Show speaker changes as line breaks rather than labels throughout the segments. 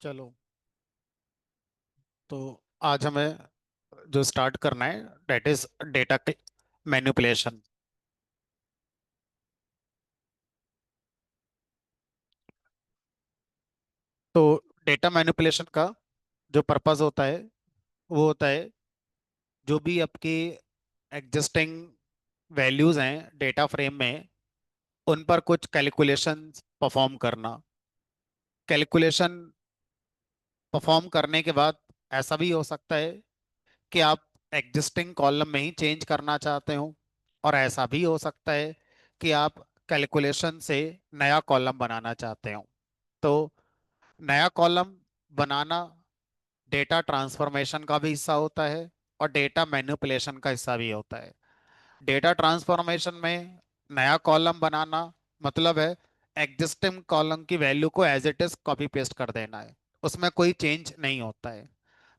चलो। तो आज हमें जो स्टार्ट करना है डेट इज डेटा मैनिपुलेशन। तो डेटा मैनिपुलेशन का जो पर्पस होता है वो होता है जो भी आपकी एग्जिस्टिंग वैल्यूज हैं डेटा फ्रेम में उन पर कुछ कैलकुलेशन परफॉर्म करना। कैलकुलेशन परफॉर्म करने के बाद ऐसा भी हो सकता है कि आप एग्जिस्टिंग कॉलम में ही चेंज करना चाहते हो, और ऐसा भी हो सकता है कि आप कैलकुलेशन से नया कॉलम बनाना चाहते हो। तो नया कॉलम बनाना डेटा ट्रांसफॉर्मेशन का भी हिस्सा होता है और डेटा मैनिपुलेशन का हिस्सा भी होता है। डेटा ट्रांसफॉर्मेशन में नया कॉलम बनाना मतलब है एग्जिस्टिंग कॉलम की वैल्यू को as it is copy paste कर देना है, उसमें कोई चेंज नहीं होता है।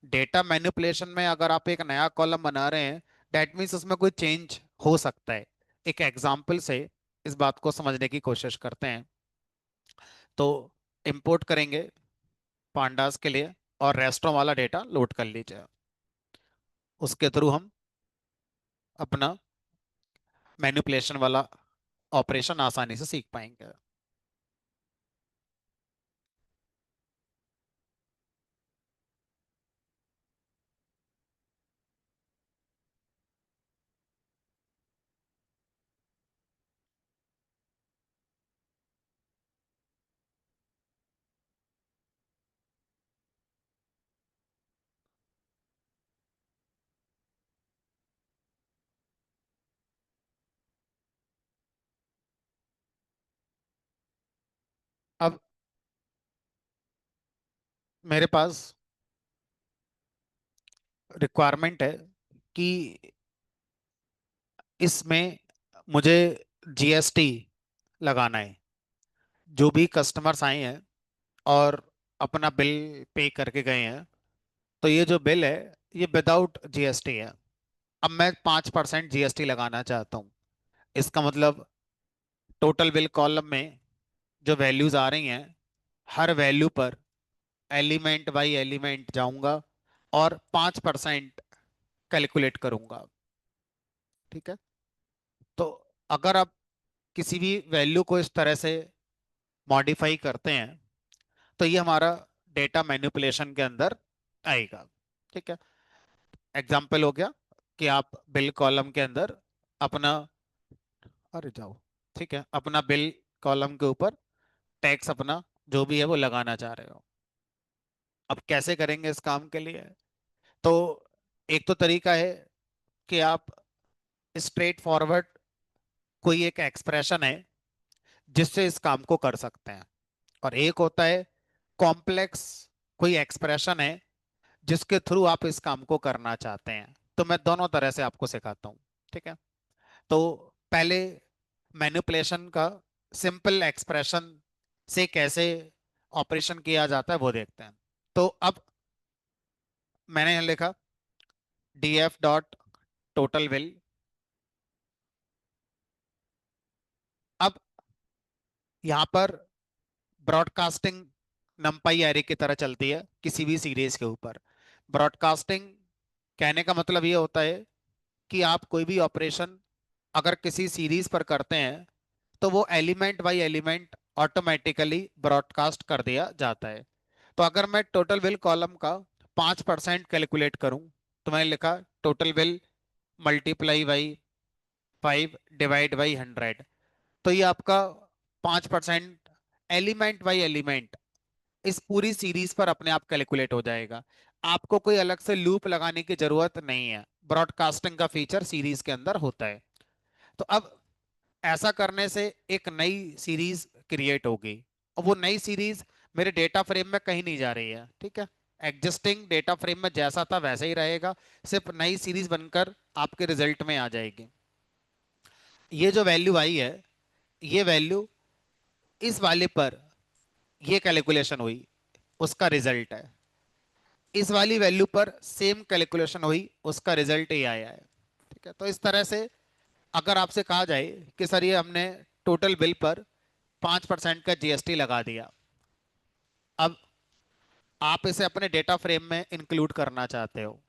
डेटा मैनिपुलेशन में अगर आप एक नया कॉलम बना रहे हैं, दैट मीन्स उसमें कोई चेंज हो सकता है। एक एग्जाम्पल से इस बात को समझने की कोशिश करते हैं। तो इंपोर्ट करेंगे पांडास के लिए और रेस्टोरेंट वाला डेटा लोड कर लीजिए। उसके थ्रू हम अपना मैनिपुलेशन वाला ऑपरेशन आसानी से सीख पाएंगे। अब मेरे पास रिक्वायरमेंट है कि इसमें मुझे जीएसटी लगाना है। जो भी कस्टमर्स आए हैं और अपना बिल पे करके गए हैं, तो ये जो बिल है ये विदाउट जीएसटी है। अब मैं 5% जीएसटी लगाना चाहता हूँ। इसका मतलब टोटल बिल कॉलम में जो वैल्यूज आ रही हैं, हर वैल्यू पर एलिमेंट बाई एलिमेंट जाऊंगा और 5% कैलकुलेट करूंगा। ठीक है। तो अगर आप किसी भी वैल्यू को इस तरह से मॉडिफाई करते हैं तो ये हमारा डेटा मैनिपुलेशन के अंदर आएगा। ठीक है। एग्जाम्पल हो गया कि आप बिल कॉलम के अंदर अपना, अरे जाओ, ठीक है, अपना बिल कॉलम के ऊपर टैक्स अपना जो भी है वो लगाना चाह रहे हो। अब कैसे करेंगे इस काम के लिए? तो एक तो तरीका है कि आप स्ट्रेट फॉरवर्ड कोई एक एक्सप्रेशन है जिससे इस काम को कर सकते हैं, और एक होता है कॉम्प्लेक्स कोई एक्सप्रेशन है जिसके थ्रू आप इस काम को करना चाहते हैं। तो मैं दोनों तरह से आपको सिखाता हूँ। ठीक है। तो पहले मैनिपुलेशन का सिंपल एक्सप्रेशन से कैसे ऑपरेशन किया जाता है वो देखते हैं। तो अब मैंने यहाँ लिखा D F dot total will. अब यहाँ पर ब्रॉडकास्टिंग नंपाई एरे की तरह चलती है किसी भी सीरीज के ऊपर। ब्रॉडकास्टिंग कहने का मतलब ये होता है कि आप कोई भी ऑपरेशन अगर किसी सीरीज पर करते हैं तो वो element by element automatically broadcast कर दिया जाता है। तो अगर मैं टोटल बिल कॉलम का 5% कैलकुलेट करूं, तो मैंने लिखा total bill multiply by 5 divide by 100। तो ये आपका 5% एलिमेंट बाई एलिमेंट इस पूरी सीरीज पर अपने आप कैलकुलेट हो जाएगा। आपको कोई अलग से लूप लगाने की जरूरत नहीं है। ब्रॉडकास्टिंग का फीचर सीरीज के अंदर होता है। तो अब ऐसा करने से एक नई सीरीज क्रिएट होगी, और वो नई सीरीज मेरे डेटा फ्रेम में कहीं नहीं जा रही है। ठीक है। एग्जिस्टिंग डेटा फ्रेम में जैसा था वैसा ही रहेगा, सिर्फ नई सीरीज बनकर आपके रिजल्ट में आ जाएगी। ये जो वैल्यू आई है, ये वैल्यू इस वाले पर ये कैलकुलेशन हुई, उसका रिजल्ट है। इस वाली वैल्यू पर सेम कैलकुलेशन हुई, उसका रिजल्ट ही आया है। ठीक है। तो इस तरह से अगर आपसे कहा जाए कि सर ये हमने टोटल बिल पर 5% का जीएसटी लगा दिया, अब आप इसे अपने डेटा फ्रेम में इंक्लूड करना चाहते हो,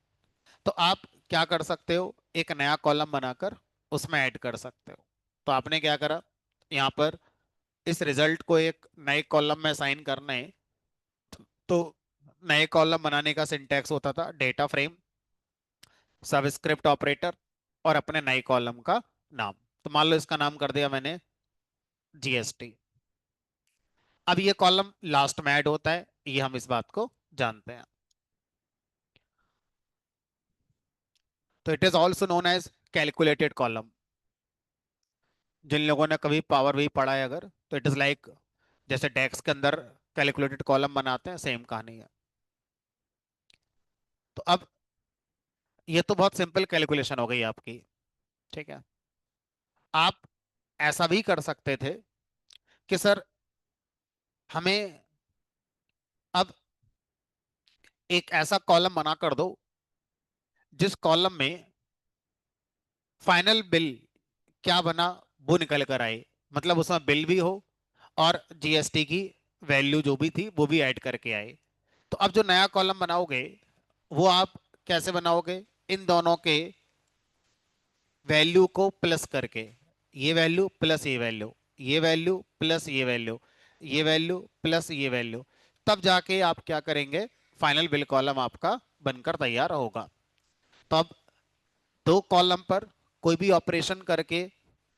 तो आप क्या कर सकते हो, एक नया कॉलम बनाकर उसमें ऐड कर सकते हो। तो आपने क्या करा, यहाँ पर इस रिजल्ट को एक नए कॉलम में असाइन करना है। तो नए कॉलम बनाने का सिंटैक्स होता था डेटा फ्रेम, सबस्क्रिप्ट ऑपरेटर, और अपने नए कॉलम का नाम। तो मान लो इसका नाम कर दिया मैंने जीएसटी। अब ये कॉलम लास्ट में ऐड होता है, ये हम इस बात को जानते हैं। तो it is also known as calculated column. जिन लोगों ने कभी पावर भी पढ़ा है अगर, तो इट इज लाइक जैसे डेक्स के अंदर कैलकुलेटेड कॉलम बनाते हैं, सेम कहानी है। तो अब ये तो बहुत सिंपल कैलकुलेशन हो गई आपकी, ठीक है। आप ऐसा भी कर सकते थे कि सर हमें अब एक ऐसा कॉलम बना कर दो जिस कॉलम में फाइनल बिल क्या बना वो निकल कर आए, मतलब उसमें बिल भी हो और जीएसटी की वैल्यू जो भी थी वो भी ऐड करके आए। तो अब जो नया कॉलम बनाओगे वो आप कैसे बनाओगे, इन दोनों के वैल्यू को प्लस करके, ये वैल्यू प्लस ये वैल्यू, ये वैल्यू प्लस ये वैल्यू, ये वैल्यू प्लस ये वैल्यू, तब जाके आप क्या करेंगे, फाइनल बिल कॉलम आपका बनकर तैयार होगा। तो अब दो कॉलम पर कोई भी ऑपरेशन करके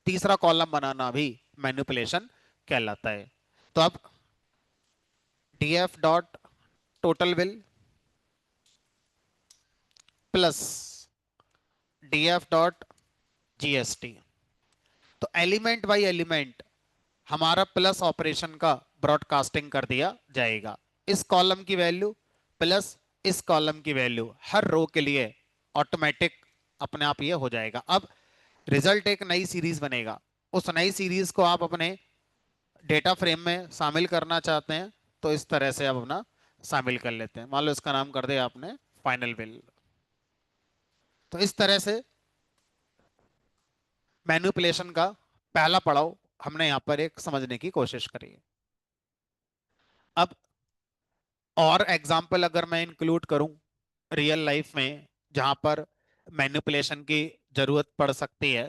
तीसरा कॉलम बनाना भी मैनिपुलेशन कहलाता है। तो अब DF dot total bill plus DF dot GST, तो एलिमेंट बाय एलिमेंट हमारा प्लस ऑपरेशन का ब्रॉडकास्टिंग कर दिया जाएगा। इस कॉलम की वैल्यू प्लस इस कॉलम की वैल्यू हर रो के लिए ऑटोमेटिक अपने आप ये हो जाएगा। अब रिजल्ट एक नई सीरीज बनेगा, उस नई सीरीज को आप अपने डेटा फ्रेम में शामिल करना चाहते हैं, तो इस तरह से आप अपना शामिल कर लेते हैं। मान लो इसका नाम कर दिया आपने फाइनल बिल। तो इस तरह से मैनिपुलेशन का पहला पड़ाव हमने यहाँ पर एक समझने की कोशिश करी है। अब और एग्जाम्पल अगर मैं इंक्लूड करूं रियल लाइफ में जहां पर मैनिपुलेशन की जरूरत पड़ सकती है,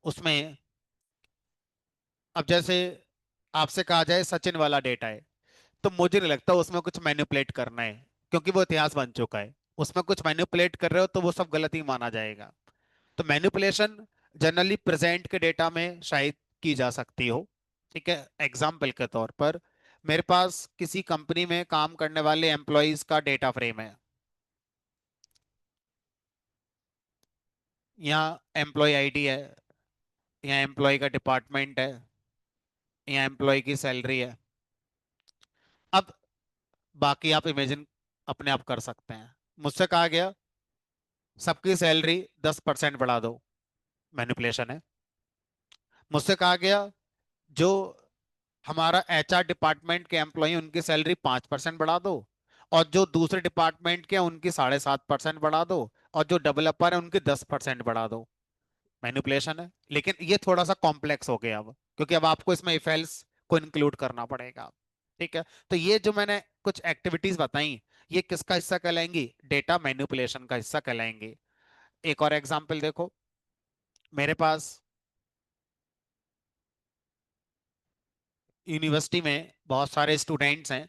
उसमें अब जैसे आपसे कहा जाए सचिन वाला डेटा है, तो मुझे नहीं लगता उसमें कुछ मैनिपुलेट करना है, क्योंकि वो इतिहास बन चुका है। उसमें कुछ मैनिपुलेट कर रहे हो तो वो सब गलत ही माना जाएगा। तो मैनिपुलेशन जनरली प्रेजेंट के डेटा में शायद की जा सकती हो, ठीक है। एग्जाम्पल के तौर पर मेरे पास किसी कंपनी में काम करने वाले एम्प्लॉयज का डेटा फ्रेम है। यहाँ एम्प्लॉय आईडी है, यहाँ एम्प्लॉय का डिपार्टमेंट है, यहाँ एम्प्लॉय की सैलरी है। अब बाकी आप इमेजिन अपने आप कर सकते हैं। मुझसे कहा गया सबकी सैलरी 10% बढ़ा दो, मैनिपुलेशन है। मुझसे कहा गया जो हमारा एचआर डिपार्टमेंट के एम्प्लॉय उनकी सैलरी 5% बढ़ा दो, और जो दूसरे डिपार्टमेंट के हैं, उनकी 7.5% बढ़ा दो, और जो डेवलपर है उनकी 10% बढ़ा दो। मैनिपुलेशन है, लेकिन ये थोड़ा सा कॉम्प्लेक्स हो गया अब, क्योंकि अब आपको इसमें इफ एल्स को इंक्लूड करना पड़ेगा, ठीक है। तो ये जो मैंने कुछ एक्टिविटीज बताई, ये किसका हिस्सा कहलाएंगी, डेटा मैनिपुलेशन का हिस्सा कहलाएंगे। एक और एग्जांपल देखो, मेरे पास यूनिवर्सिटी में बहुत सारे स्टूडेंट्स हैं,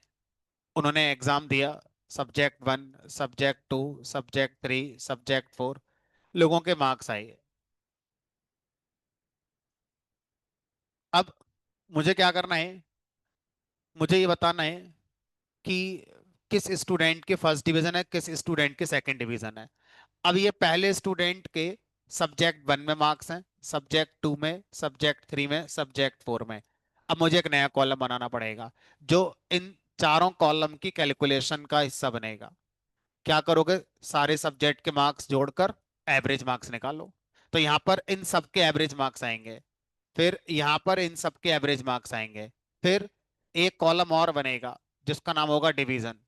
उन्होंने एग्जाम दिया, सब्जेक्ट 1, सब्जेक्ट 2, सब्जेक्ट 3, सब्जेक्ट 4, लोगों के मार्क्स आए। अब मुझे क्या करना है, मुझे ये बताना है कि किस स्टूडेंट के फर्स्ट डिवीजन है, किस स्टूडेंट के सेकंड डिवीजन है। अब ये पहले स्टूडेंट के सब्जेक्ट 1 में मार्क्स हैं, सब्जेक्ट 2 में, सब्जेक्ट 3 में, सब्जेक्ट 4 में। अब मुझे एक नया कॉलम बनाना पड़ेगा जो इन चारों कॉलम की कैलकुलेशन का हिस्सा बनेगा। क्या करोगे, सारे सब्जेक्ट के मार्क्स जोड़कर एवरेज मार्क्स निकालो। तो यहाँ पर इन सबके एवरेज मार्क्स आएंगे, फिर यहाँ पर इन सबके एवरेज मार्क्स आएंगे, फिर एक कॉलम और बनेगा जिसका नाम होगा डिवीजन।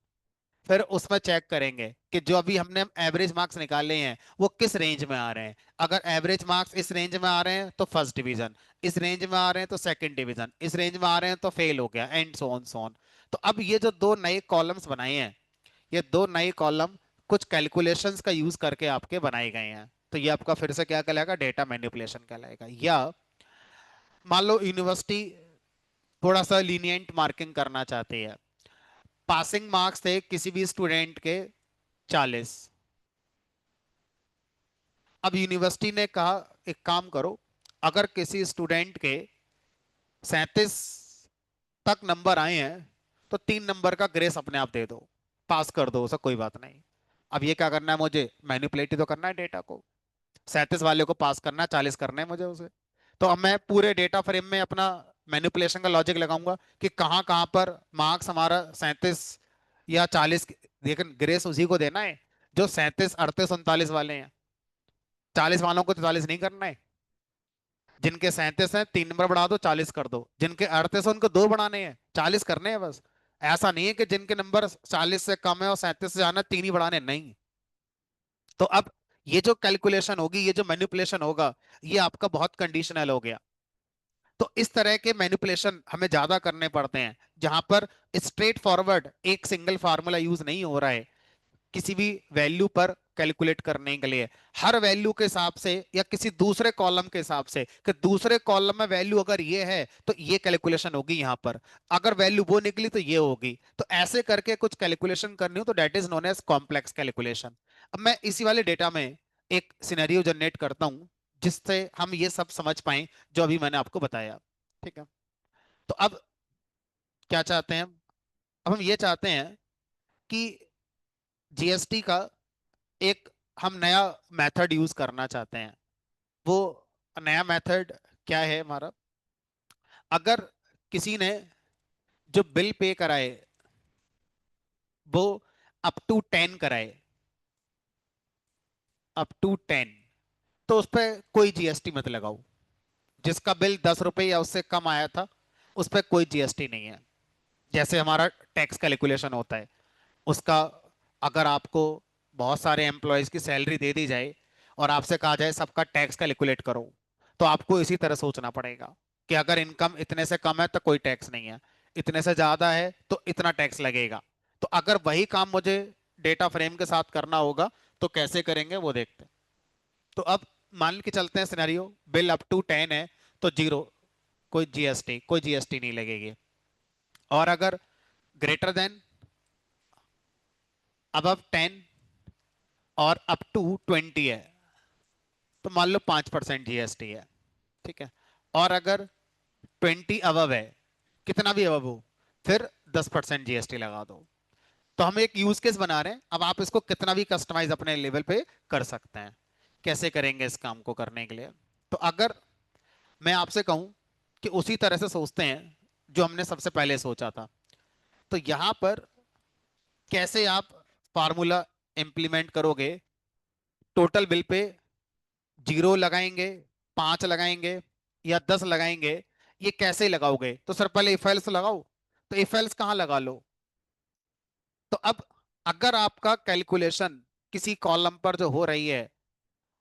फिर उसमें चेक करेंगे कि जो अभी हमने एवरेज मार्क्स निकाले हैं वो किस रेंज में आ रहे हैं। अगर एवरेज मार्क्स इस रेंज में आ रहे हैं तो फर्स्ट डिवीजन, इस रेंज में आ रहे हैं तो सेकंड डिवीजन, इस रेंज में आ रहे हैं तो फेल हो गया, and so on so on. तो अब ये जो दो नए कॉलम्स बनाए हैं, ये दो नए कॉलम कुछ कैलकुलेशंस का यूज करके आपके बनाए गए हैं। तो ये आपका फिर से क्या कहलाएगा, डेटा मैनिपुलेशन कहलाएगा। या मान लो यूनिवर्सिटी थोड़ा सा लीनियंट मार्किंग करना चाहती है, पासिंग मार्क्स थे किसी भी स्टूडेंट के 40। अब यूनिवर्सिटी ने कहा एक काम करो, अगर किसी स्टूडेंट के 37 तक नंबर आए हैं तो 3 नंबर का ग्रेस अपने आप दे दो, पास कर दो उसे, कोई बात नहीं। अब ये क्या करना है, मुझे मैनिपुलेट ही तो करना है डेटा को। 37 वाले को पास करना है, 40 करना है मुझे उसे। तो अब मैं पूरे डेटा फ्रेम में अपना मैनिपुलेशन का लॉजिक लगाऊंगा कि कहाँ कहाँ पर मार्क्स हमारा 37 या 40, लेकिन ग्रेस उसी को देना है जो 37 38 39 वाले हैं। 40 वालों को तो 40 नहीं करना है। जिनके 37 हैं 3 नंबर बढ़ा दो, 40 कर दो। जिनके 38 है उनको 2 बढ़ाने हैं, 40 करने हैं बस। ऐसा नहीं है कि जिनके नंबर 40 से कम है और 37 से जाना 3 ही बढ़ाने, नहीं। तो अब ये जो कैलकुलेशन होगी, ये जो मैनिपुलेशन होगा, ये आपका बहुत कंडीशनल हो गया। तो इस तरह के मैनिपुलेशन हमें ज्यादा करने पड़ते हैं जहां पर स्ट्रेट फॉरवर्ड एक सिंगल फार्मूला यूज नहीं हो रहा है किसी भी वैल्यू पर कैलकुलेट करने के लिए। हर वैल्यू के हिसाब से या किसी दूसरे कॉलम के हिसाब से कि दूसरे कॉलम में वैल्यू अगर ये है तो ये कैलकुलेशन होगी यहां पर, अगर वैल्यू वो निकली तो ये होगी। तो ऐसे करके कुछ कैलकुलेशन करनी हो तो that is known as complex calculation. अब मैं इसी वाले डेटा में एक सिनेरियो जनरेट करता हूं जिससे हम ये सब समझ पाए जो अभी मैंने आपको बताया। ठीक है, तो अब क्या चाहते हैं हम? अब हम ये चाहते हैं कि जीएसटी का एक हम नया मेथड यूज करना चाहते हैं। वो नया मेथड क्या है हमारा, अगर किसी ने जो बिल पे कराए वो अप टू 10 कराए, अप टू 10, तो उस पर कोई जीएसटी मत लगाओ। जिसका बिल 10 रुपए या उससे कम आया था उस पर कोई जीएसटी नहीं है। जैसे हमारा टैक्स कैलकुलेशन होता है उसका, अगर आपको बहुत सारे एम्प्लॉयज की सैलरी दे दी जाए और आपसे कहा जाए सबका टैक्स कैलकुलेट करो, तो आपको इसी तरह सोचना पड़ेगा कि अगर इनकम इतने से कम है तो कोई टैक्स नहीं है, इतने से ज्यादा है तो इतना टैक्स लगेगा। तो अगर वही काम मुझे डेटा फ्रेम के साथ करना होगा तो कैसे करेंगे वो देखते हैं। तो अब मान के चलते हैं सिनेरियो, बिल अप टू 10 है तो जीरो, कोई जीएसटी नहीं लगेगी। और अगर ग्रेटर देन, अब 10 और अप टू 20 है तो मान लो 5% जीएसटी है। ठीक है, और अगर 20 अबव है, कितना भी अबव हो, फिर 10% जीएसटी लगा दो। तो हम एक यूज केस बना रहे हैं, अब आप इसको कितना भी कस्टमाइज अपने लेवल पे कर सकते हैं। कैसे करेंगे इस काम को करने के लिए? तो अगर मैं आपसे कहूं कि उसी तरह से सोचते हैं जो हमने सबसे पहले सोचा था, तो यहां पर कैसे आप फार्मूला इंप्लीमेंट करोगे? टोटल बिल पे 0 लगाएंगे, 5 लगाएंगे या 10 लगाएंगे? ये कैसे लगाओगे? तो सर पहले इफ एल्स लगाओ। तो इफ एल्स कहां लगा लो? तो अब अगर आपका कैलकुलेशन किसी कॉलम पर जो हो रही है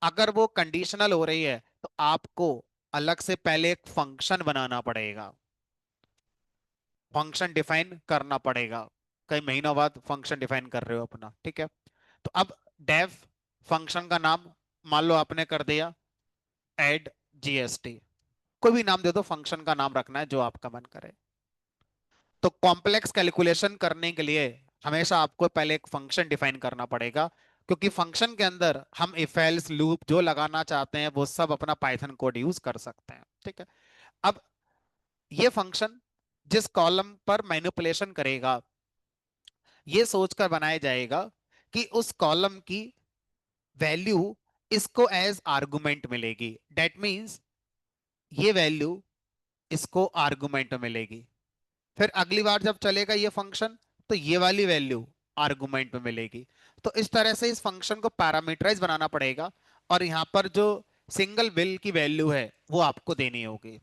अगर वो कंडीशनल हो रही है तो आपको अलग से पहले एक फंक्शन बनाना पड़ेगा, फंक्शन डिफाइन करना पड़ेगा। कई महीनों बाद फंक्शन डिफाइन कर रहे हो अपना, ठीक है। तो अब डेफ फंक्शन का नाम मान लो आपने कर दिया एड जीएसटी, कोई भी नाम दे दो, फंक्शन का नाम रखना है जो आपका मन करे। तो कॉम्प्लेक्स कैलकुलेशन करने के लिए हमेशा आपको पहले एक फंक्शन डिफाइन करना पड़ेगा, क्योंकि फंक्शन के अंदर हम इफ एल्स लूप जो लगाना चाहते हैं वो सब अपना पाइथन कोड यूज कर सकते हैं। ठीक है, अब ये फंक्शन जिस कॉलम पर मैनिपुलेशन करेगा ये सोचकर बनाया जाएगा कि उस कॉलम की वैल्यू इसको एज आर्गुमेंट मिलेगी। दैट मींस ये वैल्यू इसको आर्गुमेंट में मिलेगी। फिर अगली बार जब चलेगा ये फंक्शन तो ये वाली वैल्यू आर्गुमेंट में मिलेगी। तो इस तरह से इस फंक्शन को पैरामीटराइज बनाना पड़ेगा और यहाँ पर जो सिंगल बिल की वैल्यू है वो आपको देनी होगी।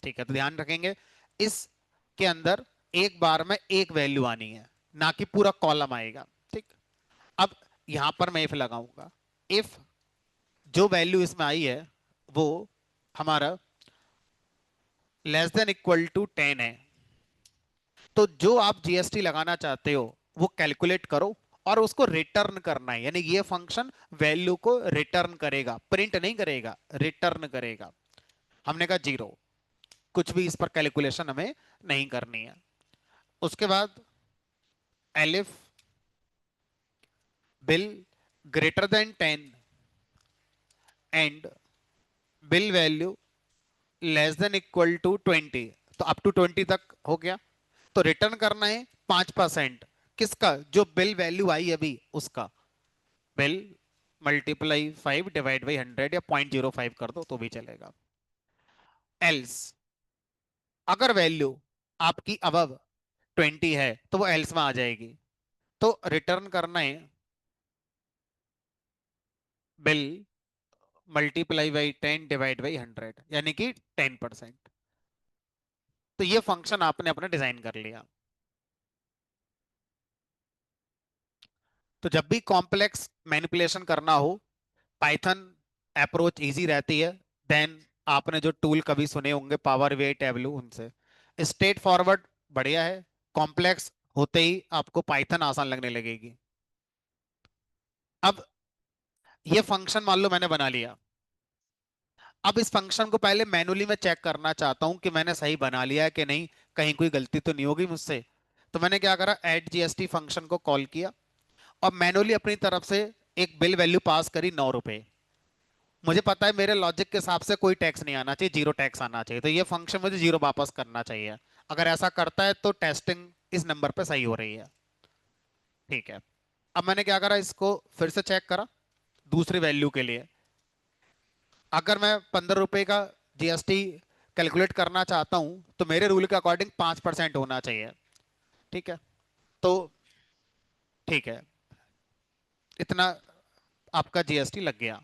ठीक है, तो ध्यान रखेंगे इसके अंदर एक बार में एक वैल्यू आनी है, ना कि पूरा कॉलम आएगा। ठीक, अब यहां पर मैं इफ लगाऊंगा, इफ जो वैल्यू इसमें आई है वो हमारा लेस देन इक्वल टू 10 है, तो जो आप जीएसटी लगाना चाहते हो वो कैलकुलेट करो और उसको रिटर्न करना है, यानी ये फंक्शन वैल्यू को रिटर्न करेगा, प्रिंट नहीं करेगा, रिटर्न करेगा। हमने कहा जीरो, कुछ भी इस पर कैलकुलेशन हमें नहीं करनी है। उसके बाद elif bill greater than 10 and bill value less than equal to 20, तो अप टू 20 तक हो गया। तो रिटर्न करना है 5%, किसका, जो बिल वैल्यू आई अभी उसका। बिल मल्टीप्लाई 5 डिवाइड बाई 100 या 0.05 कर दो तो भी चलेगा। एल्स अगर वैल्यू आपकी अबव 20 है तो वो एल्स में आ जाएगी। तो रिटर्न करना है bill multiply by 10 divide by 100, यानी कि 10%। तो ये फंक्शन आपने अपना डिजाइन कर लिया। तो जब भी कॉम्प्लेक्स मैनिपुलेशन करना हो, पाइथन अप्रोच इजी रहती है देन आपने जो टूल कभी सुने होंगे पावर बीआई टैबलू उनसे। स्ट्रेट फॉरवर्ड बढ़िया है, कॉम्प्लेक्स होते ही आपको पाइथन आसान लगने लगेगी। अब ये फंक्शन मान लो मैंने बना लिया। अब इस फंक्शन को पहले मैनुअली मैं चेक करना चाहता हूं कि मैंने सही बना लिया है कि नहीं, कहीं कोई गलती तो नहीं होगी मुझसे। तो मैंने क्या करा, एड जीएसटी फंक्शन को कॉल किया और मैनुअली अपनी तरफ से एक बिल वैल्यू पास करी 9 रुपए। मुझे पता है मेरे लॉजिक के हिसाब से कोई टैक्स नहीं आना चाहिए, जीरो टैक्स आना चाहिए, तो ये फंक्शन मुझे जीरो वापस करना चाहिए। अगर ऐसा करता है तो टेस्टिंग इस नंबर पे सही हो रही है। ठीक है। अब मैंने क्या करा, इसको फिर से चेक करा दूसरी वैल्यू के लिए। अगर मैं 15 रुपए का जीएसटी कैलकुलेट करना चाहता हूं तो मेरे रूल के अकॉर्डिंग 5% होना चाहिए। ठीक है। तो ठीक है, इतना आपका जीएसटी लग गया।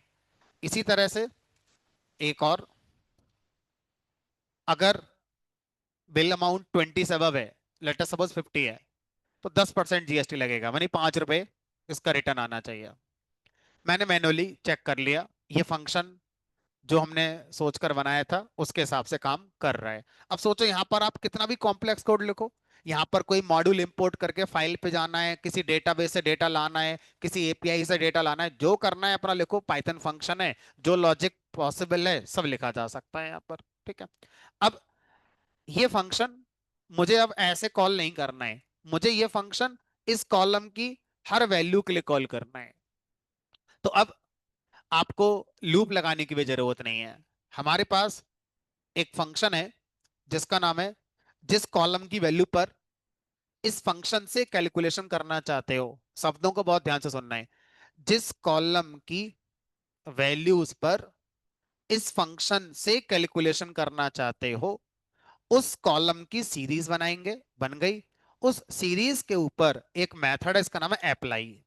इसी तरह से एक और, अगर बिल अमाउंट 20 से above है, लेट सपोज 50 है, तो 10% जीएसटी लगेगा, यानी 5 रुपए इसका रिटर्न आना चाहिए। मैंने मैनुअली चेक कर लिया, ये फंक्शन जो हमने सोचकर बनाया था उसके हिसाब से काम कर रहा है। अब सोचो यहाँ पर आप कितना भी कॉम्प्लेक्स कोड लिखो, यहाँ पर कोई मॉड्यूल इंपोर्ट करके फाइल पे जाना है, किसी डेटाबेस से डेटा लाना है, किसी एपीआई से डेटा लाना है, जो करना है अपना लिखो, पाइथन फंक्शन है, जो लॉजिक पॉसिबल है सब लिखा जा सकता है यहाँ पर। ठीक है। अब ये फंक्शन मुझे अब ऐसे कॉल नहीं करना है, मुझे ये फंक्शन इस कॉलम की हर वैल्यू के लिए कॉल करना है। तो अब आपको लूप लगाने की भी जरूरत नहीं है। हमारे पास एक फंक्शन है जिसका नाम है, जिस कॉलम की वैल्यू पर इस फंक्शन से कैलकुलेशन करना चाहते हो, शब्दों को बहुत ध्यान से सुनना है, जिस कॉलम की वैल्यूज पर इस फंक्शन से कैलकुलेशन करना चाहते हो उस कॉलम की सीरीज बनाएंगे, बन गई। उस सीरीज के ऊपर एक मेथड है, इसका नाम है अप्लाई।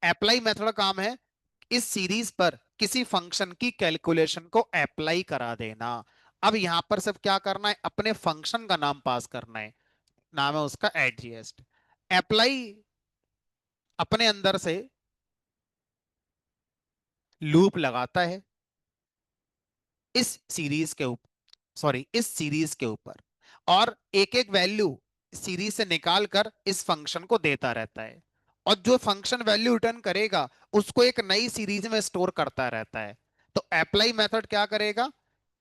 अप्लाई मेथड का काम है इस सीरीज पर किसी फंक्शन की कैलकुलेशन को अप्लाई करा देना। अब यहां पर सिर्फ क्या करना है, अपने फंक्शन का नाम पास करना है, नाम है उसका एडजीएस्ट। अप्लाई अपने अंदर से लूप लगाता है इस सीरीज के ऊपर, सॉरी इस सीरीज के ऊपर, और एक एक वैल्यू सीरीज से निकाल कर इस फंक्शन को देता रहता है। और जो फंक्शन वैल्यू रिटर्न करेगा उसको एक नई सीरीज में स्टोर करता रहता है। तो अप्लाई मेथड क्या करेगा,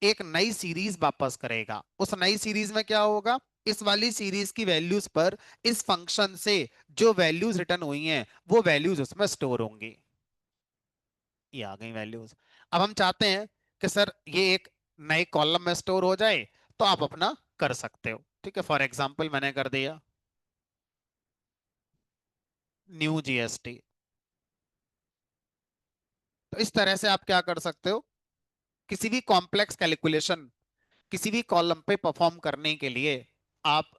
एक नई सीरीज वापस करेगा। उस नई सीरीज में क्या होगा, इस वाली सीरीज की वैल्यूज पर इस फंक्शन से जो वैल्यूज रिटर्न हुई हैं वो वैल्यूज उसमें स्टोर होंगी। ये आ गई वैल्यूज। अब हम चाहते हैं कि सर ये एक नए कॉलम में स्टोर हो जाए, तो आप अपना कर सकते हो। ठीक है, फॉर एग्जांपल मैंने कर दिया न्यू जीएसटी। तो इस तरह से आप क्या कर सकते हो, किसी भी कॉम्प्लेक्स कैलकुलेशन किसी भी कॉलम पे परफॉर्म करने के लिए आप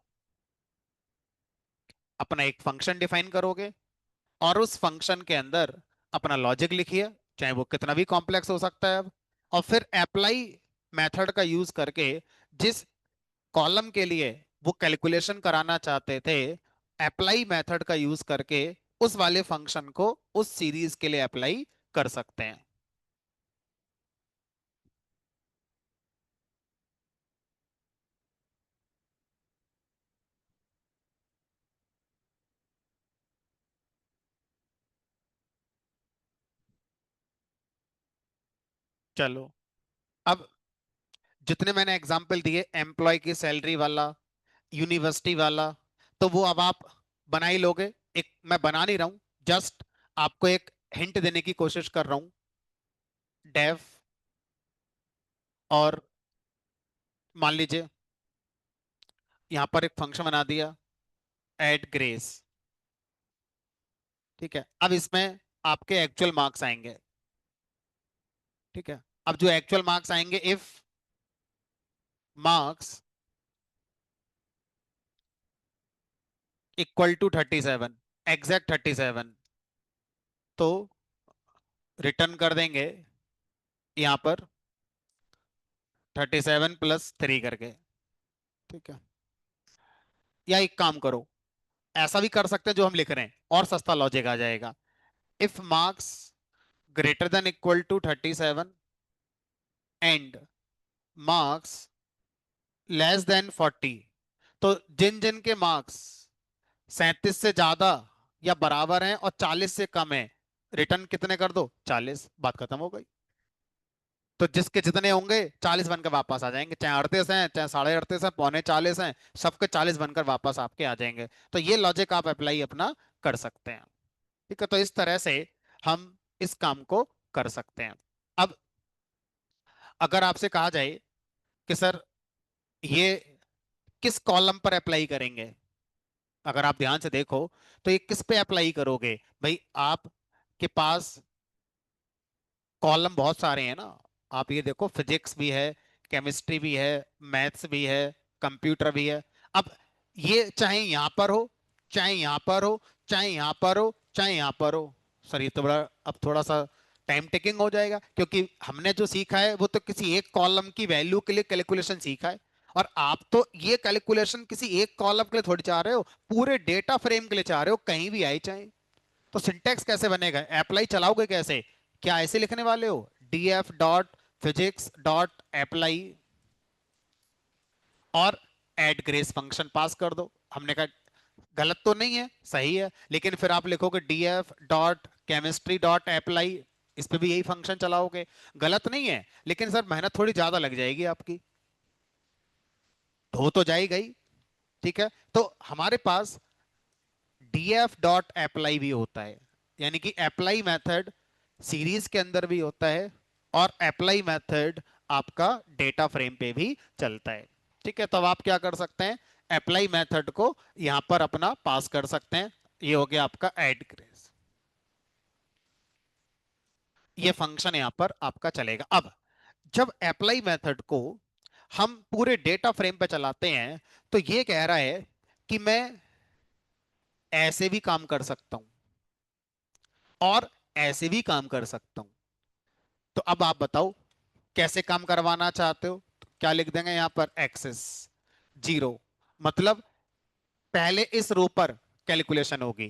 अपना एक फंक्शन डिफाइन करोगे और उस फंक्शन के अंदर अपना लॉजिक लिखिए, चाहे वो कितना भी कॉम्प्लेक्स हो सकता है अब। और फिर अप्लाई मेथड का यूज करके जिस कॉलम के लिए वो कैलकुलेशन कराना चाहते थे, अप्लाई मेथड का यूज करके उस वाले फंक्शन को उस सीरीज के लिए अप्लाई कर सकते हैं। चलो, अब जितने मैंने एग्जाम्पल दिए, एम्प्लॉय की सैलरी वाला, यूनिवर्सिटी वाला, तो वो अब आप बना ही लोगे। एक मैं बना नहीं रहा हूं, जस्ट आपको एक हिंट देने की कोशिश कर रहा हूं। डेफ, और मान लीजिए यहां पर एक फंक्शन बना दिया, एड ग्रेस। ठीक है, अब इसमें आपके एक्चुअल मार्क्स आएंगे। ठीक है, अब जो एक्चुअल मार्क्स आएंगे, if marks equal to 37, exact 37, तो रिटर्न कर देंगे यहां पर 37+3 करके। ठीक है, या एक काम करो, ऐसा भी कर सकते हैं जो हम लिख रहे हैं, और सस्ता लॉजिक आ जाएगा। If marks greater than equal to 37 and marks less than 40, तो जिन जिन के मार्क्स 37 से ज्यादा या बराबर हैं और 40 से कम है, रिटर्न कितने कर दो, 40, बात खत्म हो गई। तो जिसके जितने होंगे 40 बनकर वापस आ जाएंगे, चाहे 38 हैं, चाहे 38.5 हैं, पौने 40 हैं, सबके 40 बनकर वापस आपके आ जाएंगे। तो ये लॉजिक आप अप्लाई अपना कर सकते हैं। ठीक है, तो इस तरह से हम इस काम को कर सकते हैं। अब अगर आपसे कहा जाए कि सर ये किस कॉलम पर अप्लाई करेंगे, अगर आप ध्यान से देखो तो ये किस पे अप्लाई करोगे भाई। आप के पास कॉलम बहुत सारे हैं ना, आप ये देखो, फिजिक्स भी है, केमिस्ट्री भी है, मैथ्स भी है, कंप्यूटर भी है। अब ये चाहे यहां पर हो, चाहे यहां पर हो, चाहे यहां पर हो, चाहे यहां पर हो। सर ये तो बड़ा, अब थोड़ा सा टाइम टेकिंग हो जाएगा, क्योंकि हमने जो सीखा है वो तो किसी एक कॉलम की वैल्यू के लिए कैलकुलेशन सीखा है, और आप तो ये कैलकुलेशन किसी एक कॉलम के लिए थोड़ी चाह रहे हो, पूरे डेटा फ्रेम के लिए चाह रहे हो, कहीं भी आए चाहे। तो सिंटेक्स कैसे बनेगा, अप्लाई चलाओगे कैसे, क्या ऐसे लिखने वाले हो, df dot physics dot apply और एड ग्रेस फंक्शन पास कर दो। हमने कहा गलत तो नहीं है, सही है, लेकिन फिर आप लिखोगे df dot chemistry dot apply, इस पे भी यही फंक्शन चलाओगे। गलत नहीं है, लेकिन सर मेहनत थोड़ी ज्यादा लग जाएगी आपकी, हो तो जाएगा ही। ठीक है, तो हमारे पास df डॉट अप्लाई भी होता है, यानी कि अप्लाई मेथड सीरीज के अंदर भी होता है, और अप्लाई मेथड आपका डेटा फ्रेम पे भी चलता है। ठीक है, तो अब आप क्या कर सकते हैं, अप्लाई मेथड को यहां पर अपना पास कर सकते हैं। ये हो गया आपका ऐड ग्रेस, ये फंक्शन यहां पर आपका चलेगा। अब जब अप्लाई मेथड को हम पूरे डेटा फ्रेम पे चलाते हैं, तो ये कह रहा है कि मैं ऐसे भी काम कर सकता हूं और ऐसे भी काम कर सकता हूं। तो अब आप बताओ कैसे काम करवाना चाहते हो। तो क्या लिख देंगे यहां पर, एक्सेस 0, मतलब पहले इस रो पर कैलकुलेशन होगी,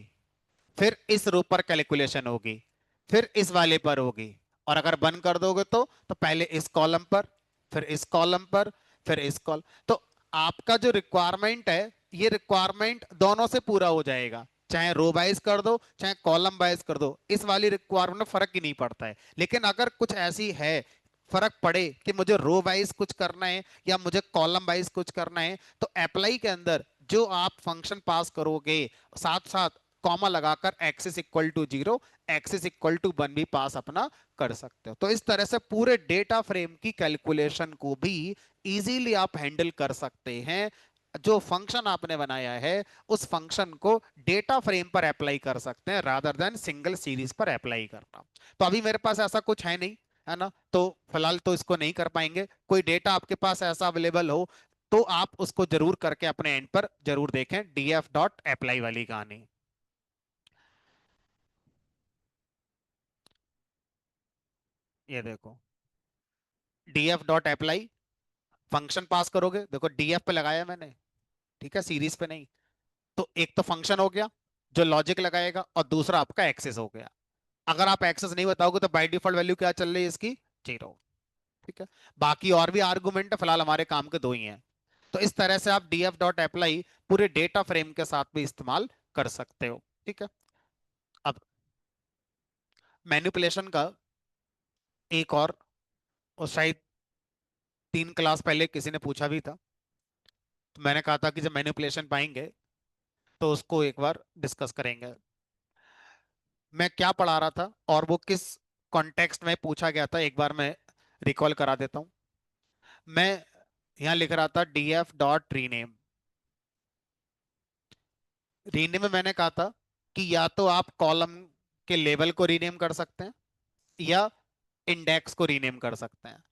फिर इस रो पर कैलकुलेशन होगी, फिर इस वाले पर होगी, और अगर बंद कर दोगे तो पहले इस कॉलम पर, फिर इस कॉलम पर, फिर इस कॉलम। तो आपका जो रिक्वायरमेंट है, ये रिक्वायरमेंट दोनों से पूरा हो जाएगा, चाहे रो वाइज कर दो चाहे कॉलम वाइज कर दो, इस वाली रिक्वायरमेंट में फर्क ही नहीं पड़ता है। लेकिन अगर कुछ ऐसी है, फर्क पड़े कि मुझे रो वाइज कुछ करना है या मुझे कॉलम वाइज कुछ करना है, तो अप्लाई के अंदर जो आप फंक्शन पास करोगे, साथ साथ कॉमा लगाकर axis equal to 0, axis equal to 1 भी पास अपना कर सकते हो। तो इस तरह से पूरे डेटा फ्रेम की कैलकुलेशन को भी इजीली आप हैंडल कर सकते हैं। जो फंक्शन आपने बनाया है, उस फंक्शन को डेटा फ्रेम पर अप्लाई कर सकते हैं, रादर देन सिंगल सीरीज पर अप्लाई करना। तो अभी मेरे पास ऐसा कुछ है नहीं, है ना, तो फिलहाल तो इसको नहीं कर पाएंगे। कोई डेटा आपके पास ऐसा अवेलेबल हो तो आप उसको जरूर करके अपने एंड पर जरूर देखें, डीएफ डॉट अप्लाई वाली कहानी। ये देखो, डीएफ डॉट अप्लाई फंक्शन पास करोगे, देखो डीएफ पे लगाया मैंने, ठीक है, सीरीज पे नहीं। तो एक तो फंक्शन हो गया जो लॉजिक लगाएगा, और दूसरा आपका एक्सेस हो गया। अगर आप एक्सेस नहीं बताओगे तो बाय डिफॉल्ट वैल्यू क्या चल रही है इसकी, 0। ठीक है, बाकी और भी आर्गुमेंट फिलहाल हमारे काम के दो ही हैं। तो इस तरह से आप डीएफ डॉट अप्लाई पूरे डेटा फ्रेम के साथ भी इस्तेमाल कर सकते हो। ठीक है, अब मैनिपुलेशन का एक और और शायद 3 क्लास पहले किसी ने पूछा भी था, तो मैंने कहा था कि जब मैनिपुलेशन पाएंगे तो उसको एक बार डिस्कस करेंगे। मैं क्या पढ़ा रहा था और वो किस कॉन्टेक्स्ट में पूछा गया था, एक बार मैं रिकॉल करा देता हूँ। मैं यहाँ लिख रहा था df.rename। रीनेम में मैंने कहा था कि या तो आप कॉलम के लेवल को रीनेम कर सकते हैं या इंडेक्स को रीनेम कर सकते हैं।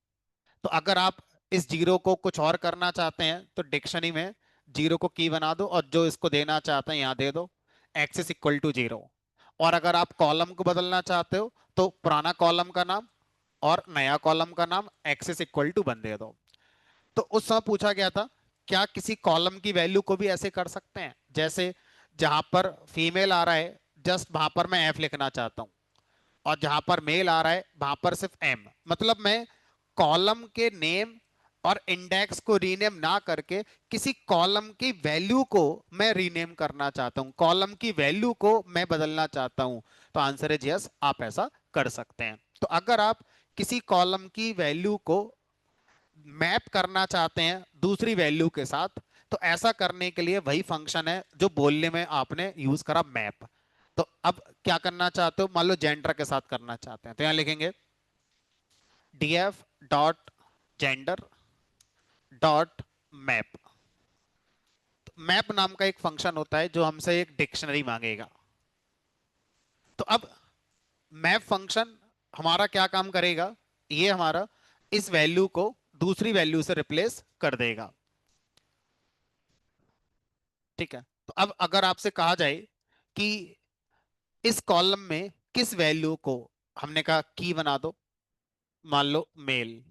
तो अगर आप इस जीरो को कुछ और करना चाहते हैं तो डिक्शनरी में जीरो को की बना दो और जो इसको देना चाहते हैं यहां दे दो, एक्सिस इक्वल टू जीरो। और अगर आप कॉलम को बदलना चाहते हो तो पुराना कॉलम का नाम और नया कॉलम का नाम एक्सिस इक्वल टू वन दे दो। तो उस समय पूछा गया था क्या किसी कॉलम की वैल्यू को भी ऐसे कर सकते हैं, जैसे जहां पर फीमेल आ रहा है जस्ट वहां पर मैं एफ लिखना चाहता हूं, और जहां पर मेल आ रहा है वहां पर सिर्फ एम। मतलब मैं कॉलम के नेम और इंडेक्स को रीनेम ना करके किसी कॉलम की वैल्यू को मैं रीनेम करना चाहता हूं, कॉलम की वैल्यू को मैं बदलना चाहता हूं। तो आंसर है यस, आप ऐसा कर सकते हैं। तो अगर आप किसी कॉलम की वैल्यू को मैप करना चाहते हैं दूसरी वैल्यू के साथ, तो ऐसा करने के लिए वही फंक्शन है जो बोलने में आपने यूज करा, मैप। तो अब क्या करना चाहते हो, मान लो जेंडर के साथ करना चाहते हैं तो यहां लिखेंगे df.gender.map। मैप नाम का एक फंक्शन होता है जो हमसे एक डिक्शनरी मांगेगा। तो अब मैप फंक्शन हमारा क्या काम करेगा, ये हमारा इस वैल्यू को दूसरी वैल्यू से रिप्लेस कर देगा। ठीक है। तो अब अगर आपसे कहा जाए कि इस कॉलम में किस वैल्यू को, हमने कहा की बना दो, मान लो मेल,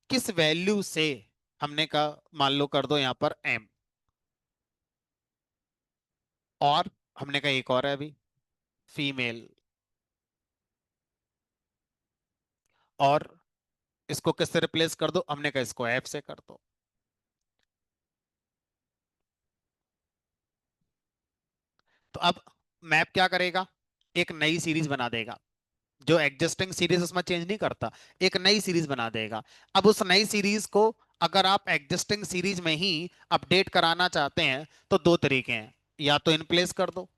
किस वैल्यू से, हमने कहा मान लो कर दो यहां पर एम, और हमने कहा एक और है अभी फीमेल, और इसको किससे रिप्लेस कर दो, हमने कहा इसको एफ से कर दो। तो अब मैप क्या करेगा, एक नई सीरीज बना देगा, जो एग्जिस्टिंग सीरीज उसमें चेंज नहीं करता, एक नई सीरीज बना देगा। अब उस नई सीरीज को अगर आप एग्जिस्टिंग सीरीज में ही अपडेट कराना चाहते हैं तो दो तरीके हैं, या तो इन प्लेस कर दो,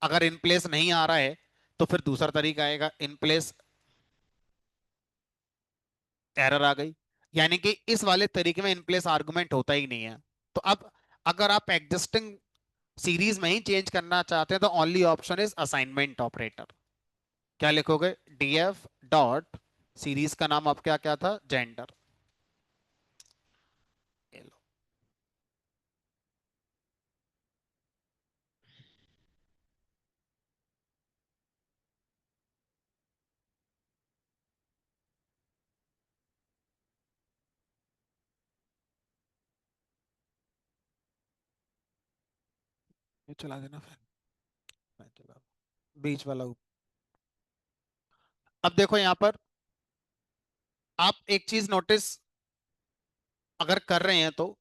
अगर इन प्लेस नहीं आ रहा है तो फिर दूसरा तरीका आएगा इन प्लेस एरर आ गई, यानी कि इस वाले तरीके में इन प्लेस आर्गुमेंट होता ही नहीं है। तो अब अगर आप एग्जिस्टिंग सीरीज में ही चेंज करना चाहते हैं तो only option is assignment operator. क्या लिखोगे, डीएफ डॉट सीरीज का नाम आप क्या क्या था, जेंडर। ये लो। ये चला देना फिर, मैं चला बीच वाला अब देखो यहां पर आप एक चीज नोटिस अगर कर रहे हैं तो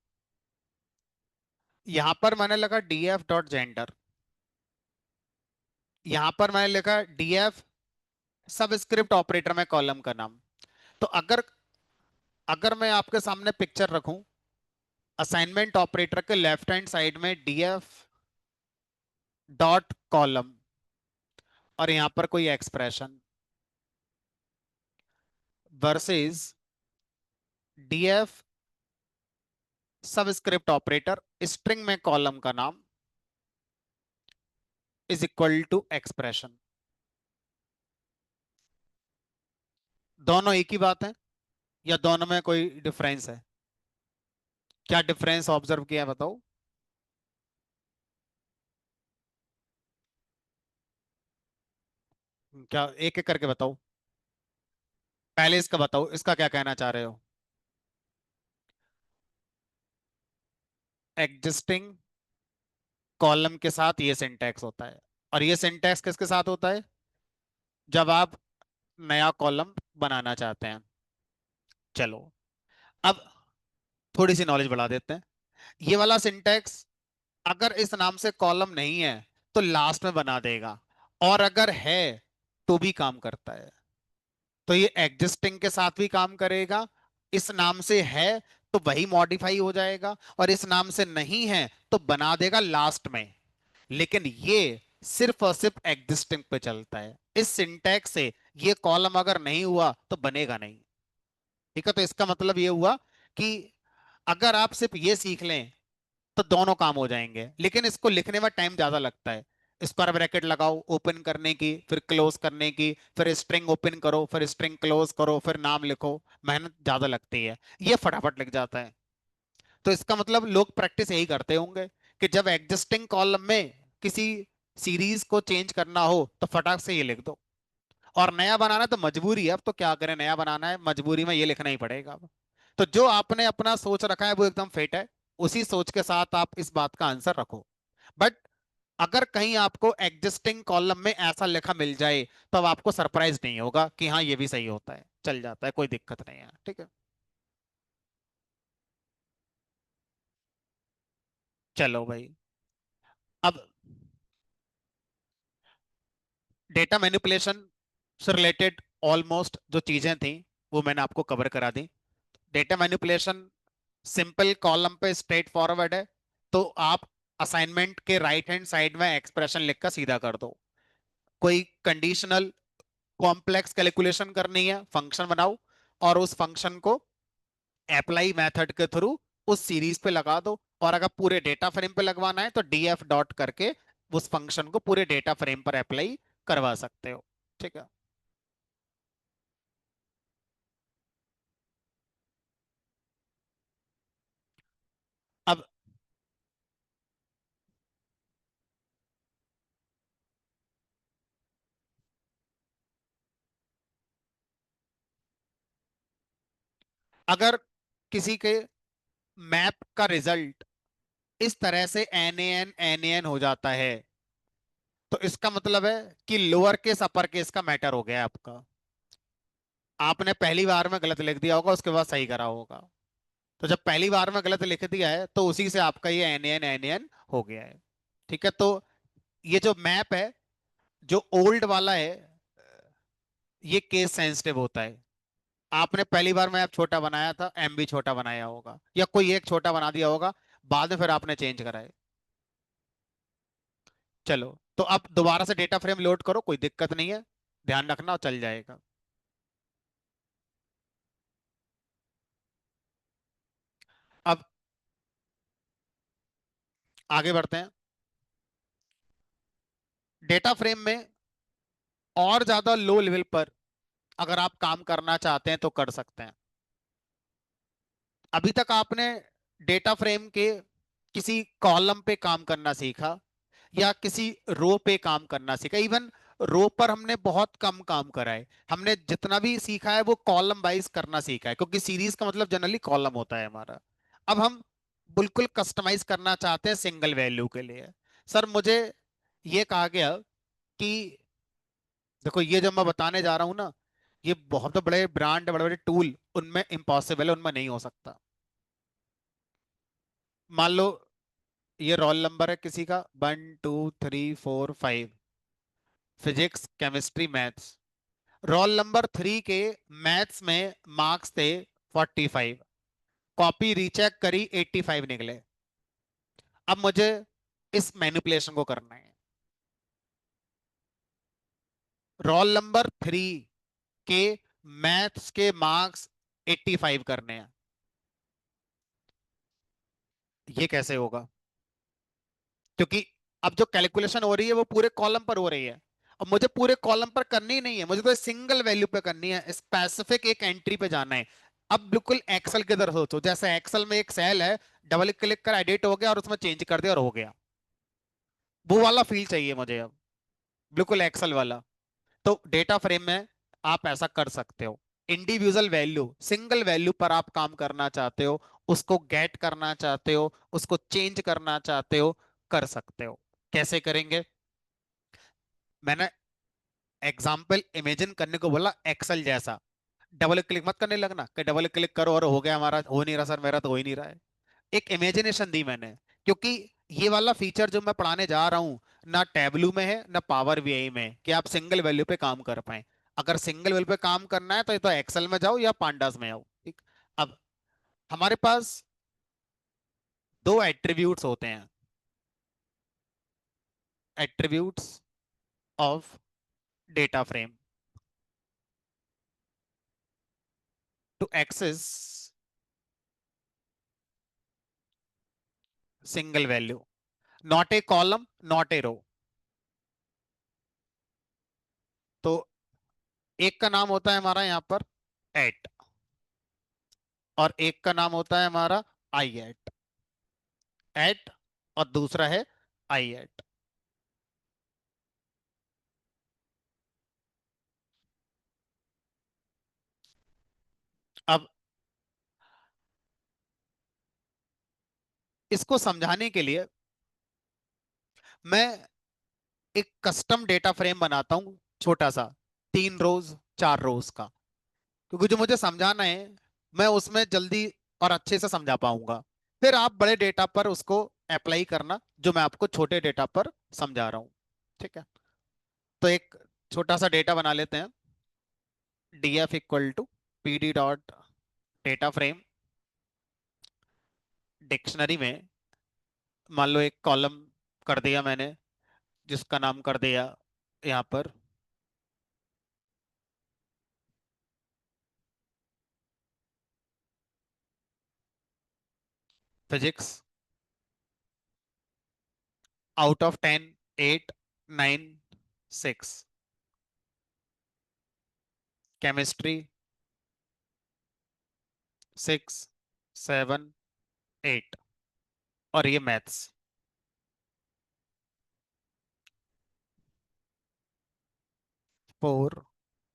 यहां पर मैंने लगा डीएफ डॉट जेंडर, यहां पर मैंने लिखा डीएफ सबस्क्रिप्ट ऑपरेटर में कॉलम का नाम। तो अगर अगर मैं आपके सामने पिक्चर रखूं असाइनमेंट ऑपरेटर के लेफ्ट हैंड साइड में डीएफ डॉट कॉलम और यहां पर कोई expression versus DF subscript operator string में कॉलम का नाम इज इक्वल टू एक्सप्रेशन, दोनों एक ही बात है या दोनों में कोई डिफरेंस है? क्या डिफरेंस ऑब्जर्व किया है बताओ। क्या एक एक करके बताओ, पहले इसका बताओ, इसका क्या कहना चाह रहे हो। एग्जिस्टिंग कॉलम के साथ ये सिंटैक्स होता है, और ये सिंटैक्स किसके साथ होता है, जब आप नया कॉलम बनाना चाहते हैं। चलो अब थोड़ी सी नॉलेज बढ़ा देते हैं। ये वाला सिंटैक्स अगर इस नाम से कॉलम नहीं है तो लास्ट में बना देगा, और अगर है तो भी काम करता है। तो ये एग्जिस्टिंग के साथ भी काम करेगा, इस नाम से है तो वही मॉडिफाई हो जाएगा, और इस नाम से नहीं है तो बना देगा लास्ट में। लेकिन ये सिर्फ और सिर्फ एग्जिस्टिंग पे चलता है। इस सिंटैक्स से ये कॉलम अगर नहीं हुआ तो बनेगा नहीं। ठीक है, तो इसका मतलब ये हुआ कि अगर आप सिर्फ ये सीख लें तो दोनों काम हो जाएंगे, लेकिन इसको लिखने में टाइम ज्यादा लगता है। स्क्वायर ब्रैकेट लगाओ ओपन करने की, फिर क्लोज करने की, फिर स्ट्रिंग ओपन करो, फिर स्ट्रिंग क्लोज करो, फिर नाम लिखो। मेहनत ज्यादा लगती है, ये फटाफट लिख जाता है। तो इसका मतलब लोग प्रैक्टिस यही करते होंगे कि जब एग्जिस्टिंग कॉलम में किसी सीरीज को चेंज करना हो तो फटाक से ये लिख दो। और नया बनाना है तो मजबूरी है, अब तो क्या करें, नया बनाना है मजबूरी में ये लिखना ही पड़ेगा अब। तो जो आपने अपना सोच रखा है वो एकदम फिट है, उसी सोच के साथ आप इस बात का आंसर रखो। बट अगर कहीं आपको एग्जिस्टिंग कॉलम में ऐसा लिखा मिल जाए तो अब आपको सरप्राइज नहीं होगा कि हाँ ये भी सही होता है, चल जाता है, कोई दिक्कत नहीं है। ठीक है, चलो भाई। अब डेटा मैनिपुलेशन से रिलेटेड ऑलमोस्ट जो चीजें थी वो मैंने आपको कवर करा दी। डेटा मैनिपुलेशन सिंपल कॉलम पे स्ट्रेट फॉरवर्ड है, तो आप असाइनमेंट के राइट हैंड साइड में एक्सप्रेशन लिखकर सीधा कर दो। कोई कंडीशनल कॉम्प्लेक्स कैलकुलेशन करनी है, फंक्शन बनाओ और उस फंक्शन को अप्लाई मेथड के थ्रू उस सीरीज पे लगा दो। और अगर पूरे डेटा फ्रेम पे लगवाना है तो डीएफ डॉट करके उस फंक्शन को पूरे डेटा फ्रेम पर अप्लाई करवा सकते हो। ठीक है। अब अगर किसी के मैप का रिजल्ट इस तरह से एन हो जाता है तो इसका मतलब है कि लोअर केस अपर केस का मैटर हो गया है आपका। आपने पहली बार में गलत लिख दिया होगा, उसके बाद सही करा होगा। तो जब पहली बार में गलत लिख दिया है तो उसी से आपका ये एन हो गया है। ठीक है, तो ये जो मैप है, जो ओल्ड वाला है, ये केस सेंसिटिव होता है। आपने पहली बार मैप छोटा बनाया था, एम भी छोटा बनाया होगा, या कोई एक छोटा बना दिया होगा, बाद में फिर आपने चेंज करा है। चलो, तो अब दोबारा से डेटा फ्रेम लोड करो, कोई दिक्कत नहीं है, ध्यान रखना और चल जाएगा। अब आगे बढ़ते हैं। डेटा फ्रेम में और ज्यादा लो लेवल पर अगर आप काम करना चाहते हैं तो कर सकते हैं। अभी तक आपने डेटा फ्रेम के किसी कॉलम पे काम करना सीखा या किसी रो पे काम करना सीखा। इवन रो पर हमने बहुत कम काम करा है, हमने जितना भी सीखा है वो कॉलम वाइज करना सीखा है, क्योंकि सीरीज का मतलब जनरली कॉलम होता है हमारा। अब हम बिल्कुल कस्टमाइज करना चाहते हैं सिंगल वैल्यू के लिए। सर मुझे ये कहा गया कि देखो ये जो मैं बताने जा रहा हूं ना, ये बहुत बड़े ब्रांड बड़े बड़े टूल उनमें इम्पॉसिबल है, उनमें नहीं हो सकता। मान लो ये रोल नंबर है किसी का 1 2 3 4 5, physics chemistry maths. Roll number 3 के मैथ्स में मार्क्स थे 45, कॉपी रीचेक करी 85 निकले। अब मुझे इस मैनिपुलेशन को करना है। रोल नंबर 3 के मैथ्स के मार्क्स 85 करने हैं, ये कैसे होगा? क्योंकि अब जो कैलकुलेशन हो रही है वो पूरे कॉलम पर हो रही है। अब मुझे पूरे कॉलम पर करनी ही नहीं है, मुझे तो सिंगल वैल्यू पे करनी है, स्पेसिफिक एक एंट्री पे जाना है। अब बिल्कुल एक्सेल की तरह सोचो, जैसे एक्सेल में एक सेल है, डबल क्लिक कर एडिट हो गया और उसमें चेंज कर दिया और हो गया। वो वाला फील चाहिए मुझे अब, बिल्कुल एक्सेल वाला। तो डेटा फ्रेम में आप ऐसा कर सकते हो। इंडिविजुअल वैल्यू, सिंगल वैल्यू पर आप काम करना चाहते हो, उसको गेट करना चाहते हो, उसको चेंज करना चाहते हो, कर सकते हो। कैसे करेंगे? मैंने एग्जाम्पल इमेजिन करने को बोला एक्सेल जैसा। डबल क्लिक मत करने लगना कि डबल क्लिक करो और हो गया, हमारा हो नहीं रहा सर, मेरा तो हो ही नहीं रहा है। एक इमेजिनेशन दी मैंने, क्योंकि ये वाला फीचर जो मैं पढ़ाने जा रहा हूं ना टेबलू में है ना पावर बीआई में है, कि आप सिंगल वैल्यू पे काम कर पाए। अगर सिंगल वेल पे काम करना है तो ये तो एक्सेल में जाओ या पांडास में आओ, ठीक। अब हमारे पास दो एट्रीब्यूट्स होते हैं, attributes of data frame to access single value, not a column not a row. तो एक का नाम होता है हमारा यहाँ पर एट, और एक का नाम होता है हमारा आई एट, एट, और दूसरा है आई एट। अब इसको समझाने के लिए मैं एक कस्टम डेटा फ्रेम बनाता हूं, छोटा सा, 3 रोज 4 रोज का, क्योंकि जो मुझे समझाना है मैं उसमें जल्दी और अच्छे से समझा पाऊंगा। फिर आप बड़े डेटा पर उसको अप्लाई करना, जो मैं आपको छोटे डेटा पर समझा रहा हूँ, ठीक है। तो एक छोटा सा डेटा बना लेते हैं। df equal to P D dot data frame, dictionary में मान लो एक कॉलम कर दिया मैंने, जिसका नाम कर दिया यहाँ पर फिजिक्स, आउट ऑफ 10, 8, 9, 6, केमिस्ट्री 6, 7, 8, और ये मैथ्स। 4,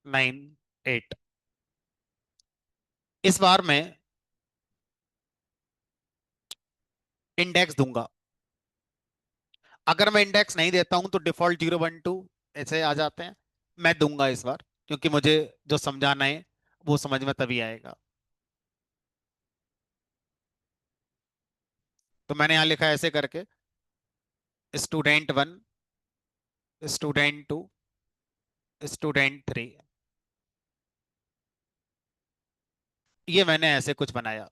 9, 8। इस बार मैं इंडेक्स दूंगा। अगर मैं इंडेक्स नहीं देता हूं तो डिफॉल्ट 0, 1, 2 ऐसे आ जाते हैं। मैं दूंगा इस बार, क्योंकि मुझे जो समझाना है वो समझ में तभी आएगा। तो मैंने यहां लिखा है ऐसे करके, स्टूडेंट 1, स्टूडेंट 2, स्टूडेंट 3। ये मैंने ऐसे कुछ बनाया।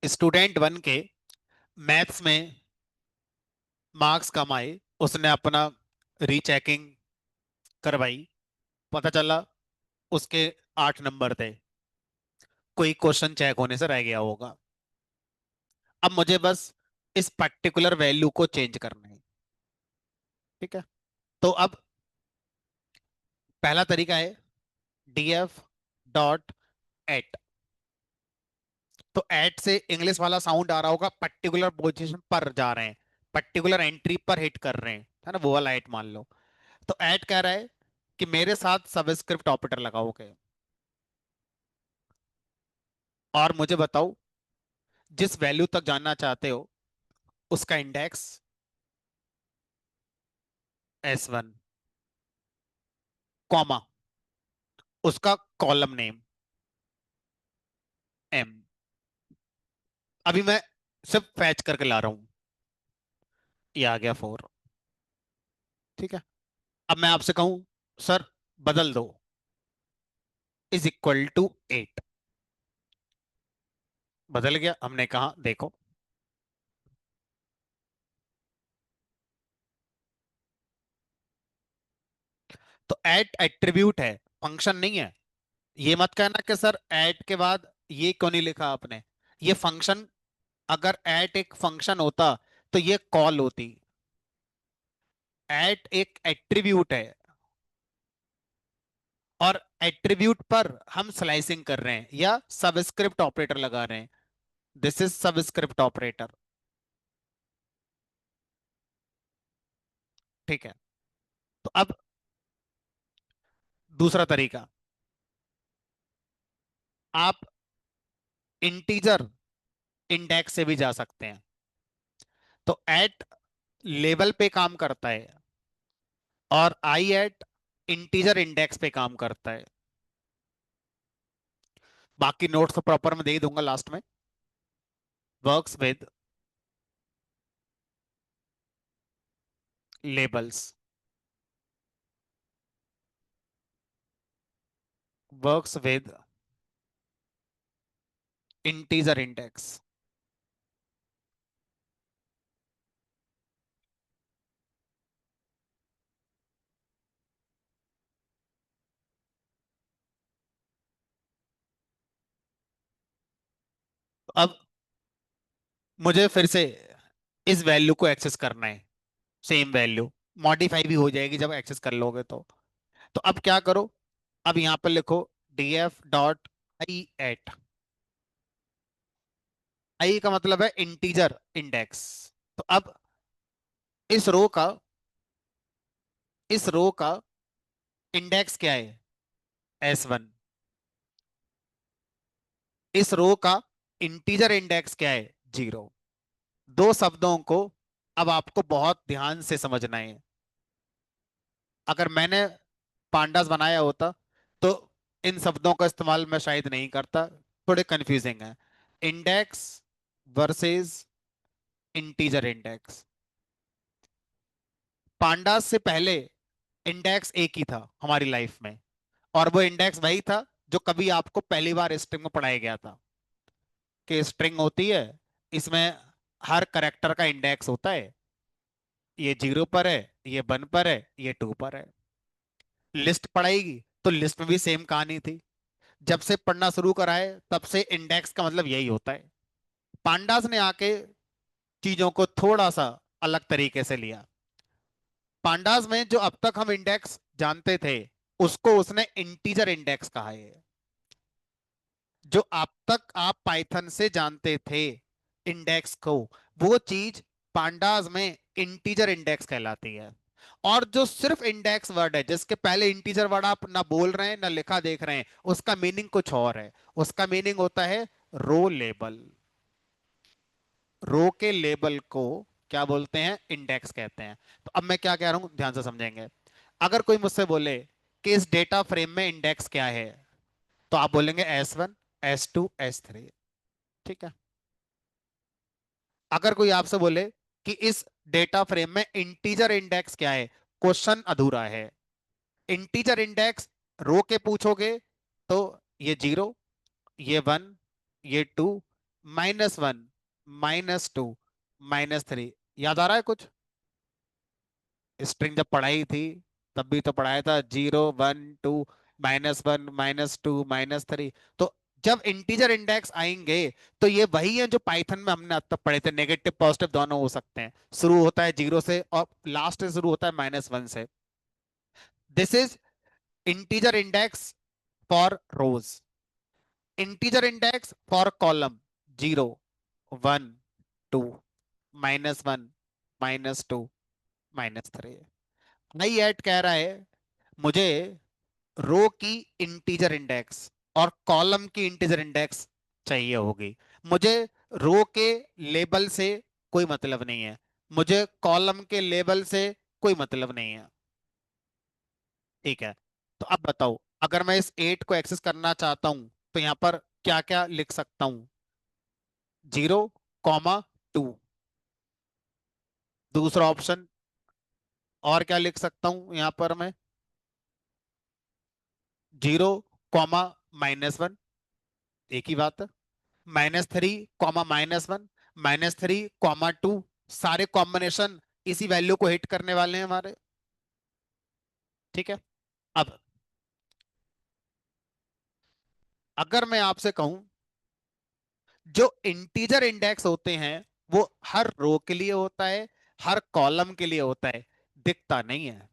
स्टूडेंट 1 के मैथ्स में मार्क्स कम आए, उसने अपना रीचेकिंग करवाई, पता चला उसके 8 नंबर थे, कोई क्वेश्चन चेक होने से रह गया होगा। अब मुझे बस इस पर्टिकुलर वैल्यू को चेंज करना है, ठीक है। तो अब पहला तरीका है df डॉट एट। तो एट से इंग्लिश वाला साउंड आ रहा होगा, पर्टिकुलर पोजीशन पर जा रहे हैं, पर्टिकुलर एंट्री पर हिट कर रहे हैं, है ना, वो वाला एट मान लो। तो एट कह रहा है कि मेरे साथ सबस्क्रिप्ट ऑपरेटर लगाओगे, और मुझे बताओ जिस वैल्यू तक जानना चाहते हो उसका इंडेक्स S1, कॉमा, उसका कॉलम नेम M। अभी मैं सिर्फ फैच करके ला रहा हूं, ये आ गया 4, ठीक है। अब मैं आपसे कहूं सर बदल दो, इज इक्वल टू 8, बदल गया। हमने कहा देखो, तो एट एट्रीब्यूट है, फंक्शन नहीं है। ये मत कहना कि सर एट के बाद ये क्यों नहीं लिखा आपने, ये फंक्शन। अगर एट एक फंक्शन होता तो ये कॉल होती। एट एक एट्रीब्यूट है, और एट्रीब्यूट पर हम स्लाइसिंग कर रहे हैं या सबस्क्रिप्ट ऑपरेटर लगा रहे हैं। दिस इज सबस्क्रिप्ट ऑपरेटर, ठीक है। तो अब दूसरा तरीका, आप इंटीजर इंडेक्स से भी जा सकते हैं। तो एट लेवल पे काम करता है, और आई एट इंटीजर इंडेक्स पे काम करता है। बाकी नोट्स तो प्रॉपर मैं दे ही दूंगा लास्ट में। Works with labels, works with integer index. अब मुझे फिर से इस वैल्यू को एक्सेस करना है, सेम वैल्यू मॉडिफाई भी हो जाएगी जब एक्सेस कर लोगे तो अब क्या करो, अब यहां पर लिखो df डॉट आई एट। आई का मतलब है इंटीजर इंडेक्स। तो अब इस रो का इस रो का इंडेक्स क्या है, S1। इस रो का इंटीजर इंडेक्स क्या है, 0। दो शब्दों को अब आपको बहुत ध्यान से समझना है। अगर मैंने पांडास बनाया होता तो इन शब्दों का इस्तेमाल मैं शायद नहीं करता, थोड़े कंफ्यूजिंग है। Index versus integer index. Pandas से पहले इंडेक्स एक ही था हमारी लाइफ में, और वो इंडेक्स वही था जो कभी आपको पहली बार स्ट्रिंग में पढ़ाया गया था, कि स्ट्रिंग होती है, इसमें हर करेक्टर का इंडेक्स होता है। ये 0 पर है, ये 1 पर है, ये 2 पर है। लिस्ट पढ़ाएगी तो लिस्ट में भी सेम कहानी थी। जब से पढ़ना शुरू करा है तब से इंडेक्स का मतलब यही होता है। पांडास ने आके चीजों को थोड़ा सा अलग तरीके से लिया। पांडास में जो अब तक हम इंडेक्स जानते थे, उसको उसने इंटीजर इंडेक्स कहा है। जो अब तक आप पाइथन से जानते थे इंडेक्स को, वो चीज पांडास में इंटीजर इंडेक्स कहलाती है। और जो सिर्फ इंडेक्स वर्ड है, जिसके पहले इंटीजर वर्ड आप ना बोल रहे हैं ना लिखा देख रहे हैं, उसका मीनिंग कुछ और है। उसका मीनिंग होता है रो लेबल। रो के लेबल को क्या बोलते हैं, इंडेक्स कहते हैं। तो अब मैं क्या कह रहा हूं, ध्यान से समझेंगे। अगर कोई मुझसे बोले कि इस डेटा फ्रेम में इंडेक्स क्या है, तो आप बोलेंगे S1, S2, S3। ठीक है। अगर कोई आपसे बोले कि इस डेटा फ्रेम में इंटीजर इंडेक्स क्या है, क्वेश्चन अधूरा है। इंटीजर इंडेक्स रो के पूछोगे तो ये 0, ये 1, ये 2, -1, -2, -3। याद आ रहा है कुछ? स्ट्रिंग जब पढ़ाई थी तब भी तो पढ़ाया था, 0, 1, 2, -1, -2, -3। तो जब इंटीजर इंडेक्स आएंगे तो ये वही है जो पाइथन में हमने अब तक पढ़े थे। नेगेटिव पॉजिटिव दोनों हो सकते हैं। शुरू होता है 0 से और लास्ट से शुरू होता है -1 से। This is integer index for rows, integer index for column. 0, 1, 2, -1, -2, -3। नहीं ऐड कह रहा है मुझे रो की इंटीजर इंडेक्स और कॉलम की इंटीजर इंडेक्स चाहिए होगी। मुझे रो के लेबल से कोई मतलब नहीं है, मुझे कॉलम के लेबल से कोई मतलब नहीं है। ठीक है। तो अब बताओ, अगर मैं इस 8 को एक्सेस करना चाहता हूं तो यहां पर क्या क्या लिख सकता हूं, 0, 2। दूसरा ऑप्शन, और क्या लिख सकता हूं यहां पर मैं, 0, -1। एक ही बात है। -3, -1, -3, 2। सारे कॉम्बिनेशन इसी वैल्यू को हिट करने वाले हैं हमारे। ठीक है। अब अगर मैं आपसे कहूं, जो इंटीजर इंडेक्स होते हैं वो हर रो के लिए होता है, हर कॉलम के लिए होता है, दिखता नहीं है।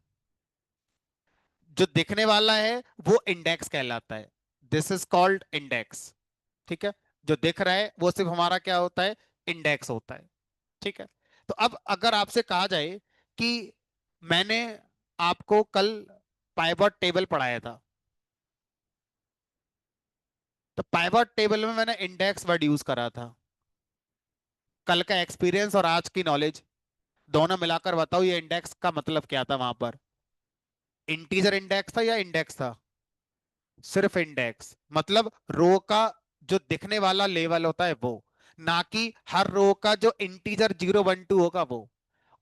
जो दिखने वाला है वो इंडेक्स कहलाता है। This is called index. ठीक है। जो दिख रहा है वो सिर्फ हमारा क्या होता है, इंडेक्स होता है। ठीक है। तो अब अगर आपसे कहा जाए कि मैंने आपको कल पाइवट टेबल पढ़ाया था, तो पाइवट टेबल में मैंने इंडेक्स वर्ड यूज करा था। कल का एक्सपीरियंस और आज की नॉलेज दोनों मिलाकर बताओ ये इंडेक्स का मतलब क्या था वहां पर। इंटीजर इंडेक्स था या इंडेक्स था? सिर्फ इंडेक्स मतलब रो का जो दिखने वाला लेवल होता है वो, ना कि हर रो का जो इंटीजर 0 1 2 होगा वो।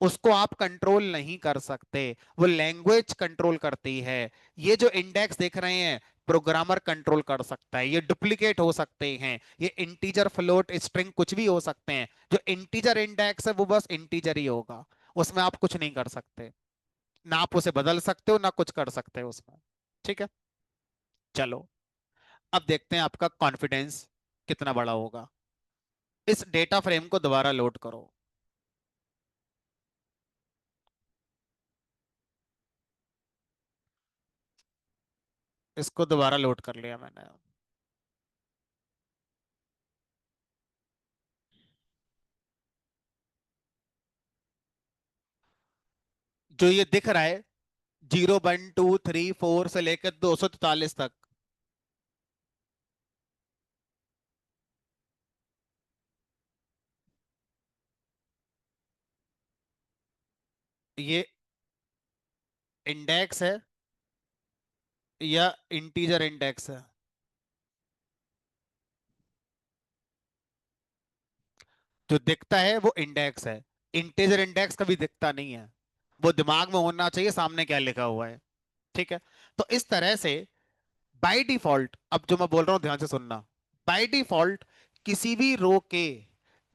उसको आप कंट्रोल नहीं कर सकते, वो लैंग्वेज कंट्रोल करती है। ये जो इंडेक्स देख रहे हैं, प्रोग्रामर कंट्रोल कर सकता है। ये डुप्लीकेट हो सकते हैं, ये इंटीजर फ्लोट स्ट्रिंग कुछ भी हो सकते हैं। जो इंटीजर इंडेक्स है वो बस इंटीजर ही होगा, उसमें आप कुछ नहीं कर सकते। ना आप उसे बदल सकते हो ना कुछ कर सकते हो उसमें। ठीक है, चलो अब देखते हैं आपका कॉन्फिडेंस कितना बड़ा होगा। इस डेटा फ्रेम को दोबारा लोड करो। इसको दोबारा लोड कर लिया मैंने। जो ये दिख रहा है 0 1 2 3 4 से लेकर 243 तक, ये इंडेक्स है या इंटीजर इंडेक्स है? जो दिखता है वो इंडेक्स है। इंटीजर इंडेक्स कभी दिखता नहीं है, वो दिमाग में होना चाहिए सामने क्या लिखा हुआ है। ठीक है, तो इस तरह से बाय डिफॉल्ट, अब जो मैं बोल रहा हूं ध्यान से सुनना, बाय डिफॉल्ट किसी भी रो के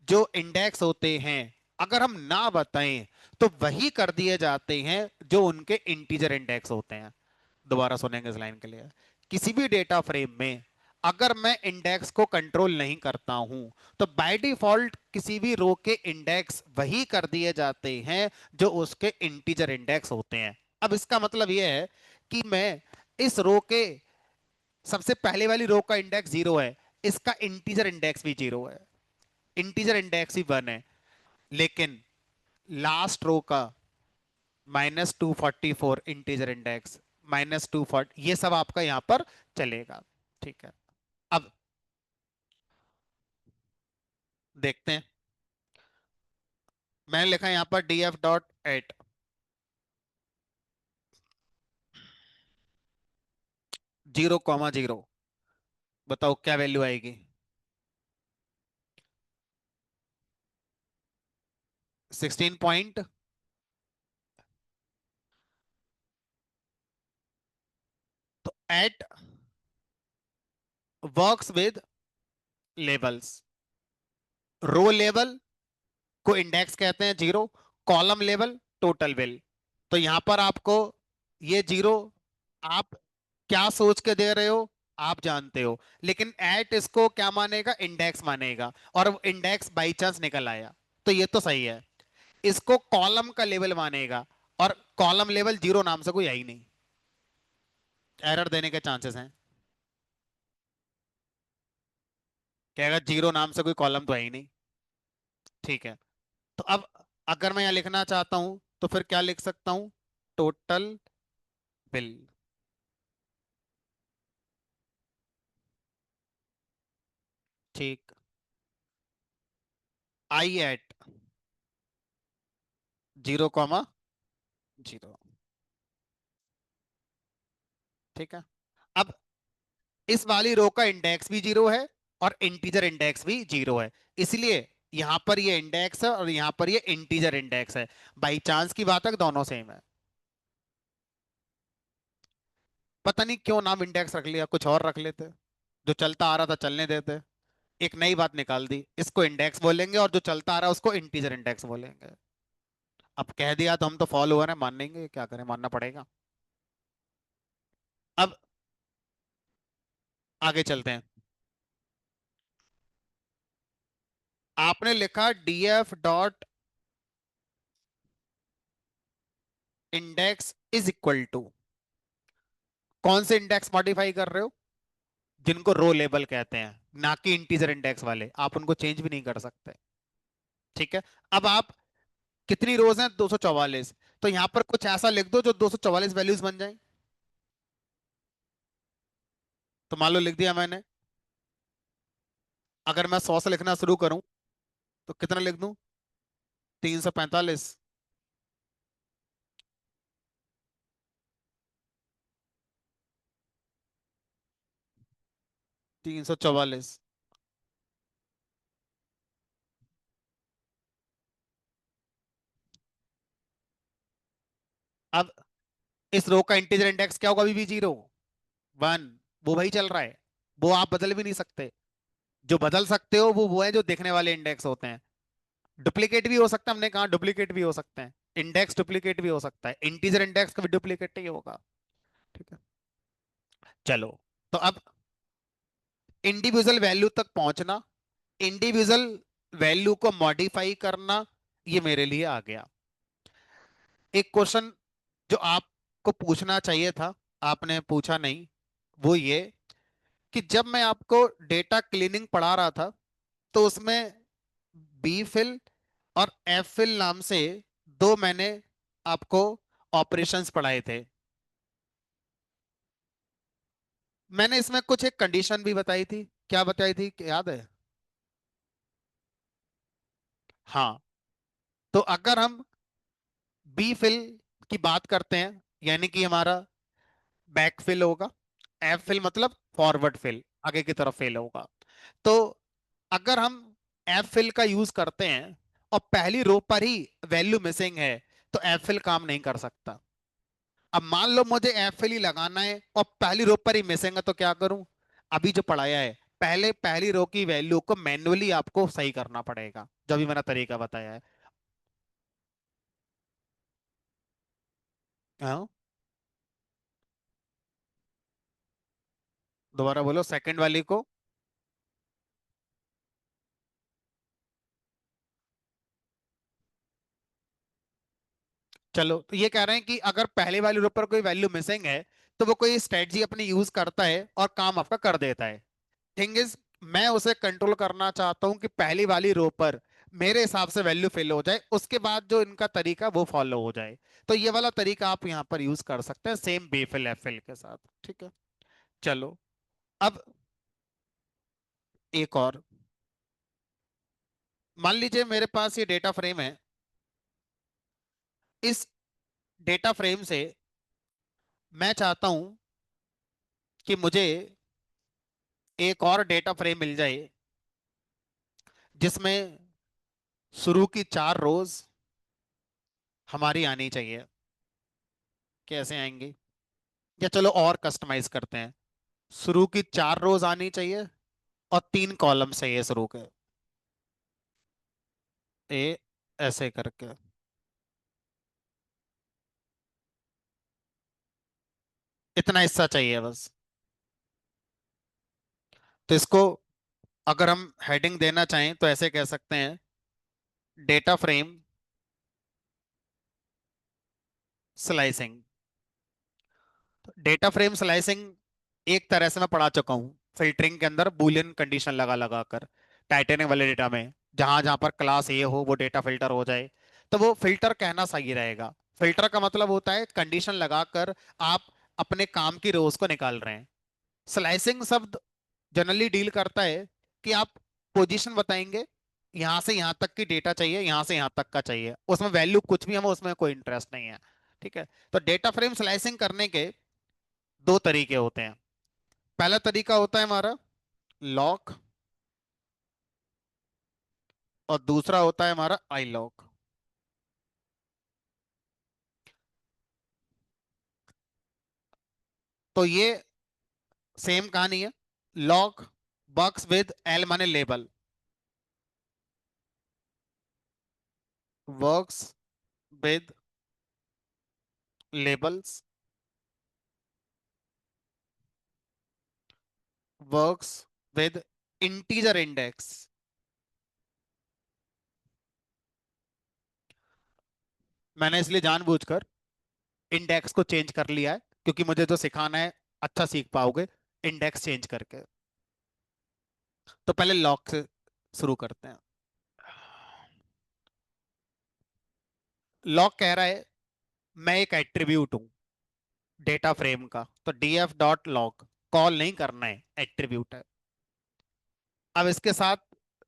जो इंडेक्स होते हैं, अगर हम ना बताएं तो वही कर दिए जाते हैं जो उनके इंटीजर इंडेक्स होते हैं। दोबारा सुनेंगे इस लाइन के लिए। किसी भी डेटा फ्रेम में अगर मैं इंडेक्स को कंट्रोल नहीं करता हूं तो बाय डिफॉल्ट किसी भी रो के इंडेक्स वही कर दिए जाते हैं जो उसके इंटीजर इंडेक्स होते हैं। अब इसका मतलब यह है कि मैं इस रो के सबसे पहले वाली रो का इंडेक्स 0 है, इसका इंटीजर इंडेक्स भी 0 है, इंटीजर इंडेक्स ही 1 है। लेकिन लास्ट रो का -244 इंटीजर इंडेक्स, -240, ये सब आपका यहां पर चलेगा। ठीक है, अब देखते हैं। मैंने लिखा है यहां पर df.8, 0 0, बताओ क्या वैल्यू आएगी? 16 पॉइंट। तो it works with labels. Row level को इंडेक्स कहते हैं 0, कॉलम लेवल टोटल बिल। तो यहां पर आपको ये 0, आप क्या सोच के दे रहे हो आप जानते हो, लेकिन एट इसको क्या मानेगा, इंडेक्स मानेगा, और इंडेक्स बाई चांस निकल आया तो ये तो सही है। इसको कॉलम का लेवल मानेगा, और कॉलम लेवल 0 नाम से कोई है ही नहीं, एरर देने के चांसेस हैं। कहेगा 0 नाम से कोई कॉलम तो है ही नहीं। ठीक है, तो अब अगर मैं यहां लिखना चाहता हूं तो फिर क्या लिख सकता हूं, टोटल बिल। ठीक, आई एट 0 0। ठीक है, अब इस वाली रो का इंडेक्स भी 0 है और इंटीजर इंडेक्स भी 0 है, इसलिए यहां पर ये इंडेक्स है और यहां पर ये इंटीजर इंडेक्स है। बाई चांस की बात है कि दोनों सेम है। पता नहीं क्यों नाम इंडेक्स रख लिया, कुछ और रख लेते, जो चलता आ रहा था चलने देते। एक नई बात निकाल दी, इसको इंडेक्स बोलेंगे और जो चलता आ रहा है उसको इंटीजर इंडेक्स बोलेंगे। अब कह दिया तो हम तो फॉलोअर है, मानेंगे, क्या करें, मानना पड़ेगा। अब आगे चलते हैं। आपने लिखा df.index इज इक्वल टू, कौन से इंडेक्स मॉडिफाई कर रहे हो? जिनको रो लेबल कहते हैं, ना कि इंटीजर इंडेक्स वाले, आप उनको चेंज भी नहीं कर सकते। ठीक है, अब आप कितनी रोज हैं, 244, तो यहां पर कुछ ऐसा लिख दो जो 244 वैल्यूज बन जाए। तो मान लो लिख दिया मैंने, अगर मैं 100 से लिखना शुरू करूं तो कितना लिख दूं, 345। 344। अब इस रो का इंटीजर इंडेक्स क्या होगा? अभी भी 0, 1, वो वही चल रहा है। वो आप बदल भी नहीं सकते। जो बदल सकते हो वो है जो दिखने वाले इंडेक्स होते हैं। डुप्लीकेट भी हो सकता है, हमने कहा डुप्लीकेट भी हो सकते हैं। इंडेक्स डुप्लीकेट भी हो सकता है, इंटीजर इंडेक्स का भी डुप्लीकेट ही होगा। ठीक है। चलो, तो अब इंडिविजुअल वैल्यू तक पहुंचना, इंडिविजुअल वैल्यू को मॉडिफाई करना, ये मेरे लिए आ गया। एक क्वेश्चन जो आपको पूछना चाहिए था, आपने पूछा नहीं, वो ये कि जब मैं आपको डेटा क्लीनिंग पढ़ा रहा था तो उसमें बी फिल और एफ फिल नाम से दो मैंने आपको ऑपरेशंस पढ़ाए थे। मैंने इसमें कुछ एक कंडीशन भी बताई थी। क्या बताई थी, याद है? हाँ। तो अगर हम बी फिल की बात करते हैं, यानी कि हमारा बैक फिल होगा। एफ फिल मतलब फॉरवर्ड फिल, आगे की तरफ फिल होगा। तो अगर हम एफ फिल का यूज करते हैं और पहली रो पर ही वैल्यू मिसिंग है, तो एफ फिल काम नहीं कर सकता। अब मान लो मुझे एफ फिल ही लगाना है और पहली रो पर ही मिसिंग है, तो क्या करूं? अभी जो पढ़ाया है, पहले पहली रो की वैल्यू को मैन्युअली आपको सही करना पड़ेगा, जो भी मैंने तरीका बताया है। हाँ, दोबारा बोलो सेकंड वाली को। चलो, तो ये कह रहे हैं कि अगर पहले वाली रो पर कोई वैल्यू मिसिंग है, तो वो कोई स्ट्रेटजी अपनी यूज करता है और काम आपका कर देता है। थिंग इज, मैं उसे कंट्रोल करना चाहता हूं कि पहली वाली रो पर मेरे हिसाब से वैल्यू फिल हो जाए, उसके बाद जो इनका तरीका वो फॉलो हो जाए। तो ये वाला तरीका आप यहां पर यूज कर सकते हैं, सेम बेफिल एफिल के साथ। ठीक है। चलो, अब एक और। मान लीजिए मेरे पास ये डेटा फ्रेम है। इस डेटा फ्रेम से मैं चाहता हूं कि मुझे एक और डेटा फ्रेम मिल जाए जिसमें शुरू की 4 रोज हमारी आनी चाहिए। कैसे आएंगी? या चलो और कस्टमाइज करते हैं। शुरू की 4 रोज आनी चाहिए और 3 कॉलम चाहिए शुरू के। ए, ऐसे करके। इतना हिस्सा चाहिए बस। तो इसको अगर हम हेडिंग देना चाहें तो ऐसे कह सकते हैं, data frame slicing. Data frame slicing एक तरह से मैं पढ़ा चुका हूँ फिल्टरिंग के अंदर, बूलियन कंडीशन लगा लगा कर। टाइटेनियम वाले डेटा में जहां जहां पर क्लास ए हो वो डेटा फिल्टर हो जाए। तो वो फिल्टर कहना सही रहेगा। फिल्टर का मतलब होता है कंडीशन लगाकर आप अपने काम की रोज को निकाल रहे हैं। स्लाइसिंग शब्द जनरली डील करता है कि आप पोजीशन बताएंगे, यहां से यहां तक की डेटा चाहिए, यहां से यहां तक का चाहिए, उसमें वैल्यू कुछ भी हमें उसमें कोई इंटरेस्ट नहीं है। ठीक है। तो डेटा फ्रेम स्लाइसिंग करने के दो तरीके होते हैं। पहला तरीका होता है हमारा लॉक, और दूसरा होता है हमारा आई लॉक। तो ये सेम कहानी है। लॉक वर्क्स विद एल माने label, works with labels, works with integer index. मैंने इसलिए जानबूझकर इंडेक्स को चेंज कर लिया है, क्योंकि मुझे जो सिखाना है अच्छा सीख पाओगे इंडेक्स चेंज करके। तो पहले लॉक से शुरू करते हैं। लॉक कह रहा है मैं एक एट्रीब्यूट हूं डेटा फ्रेम का, तो df डॉट लॉग कॉल नहीं करना है, एट्रीब्यूट है। अब इसके साथ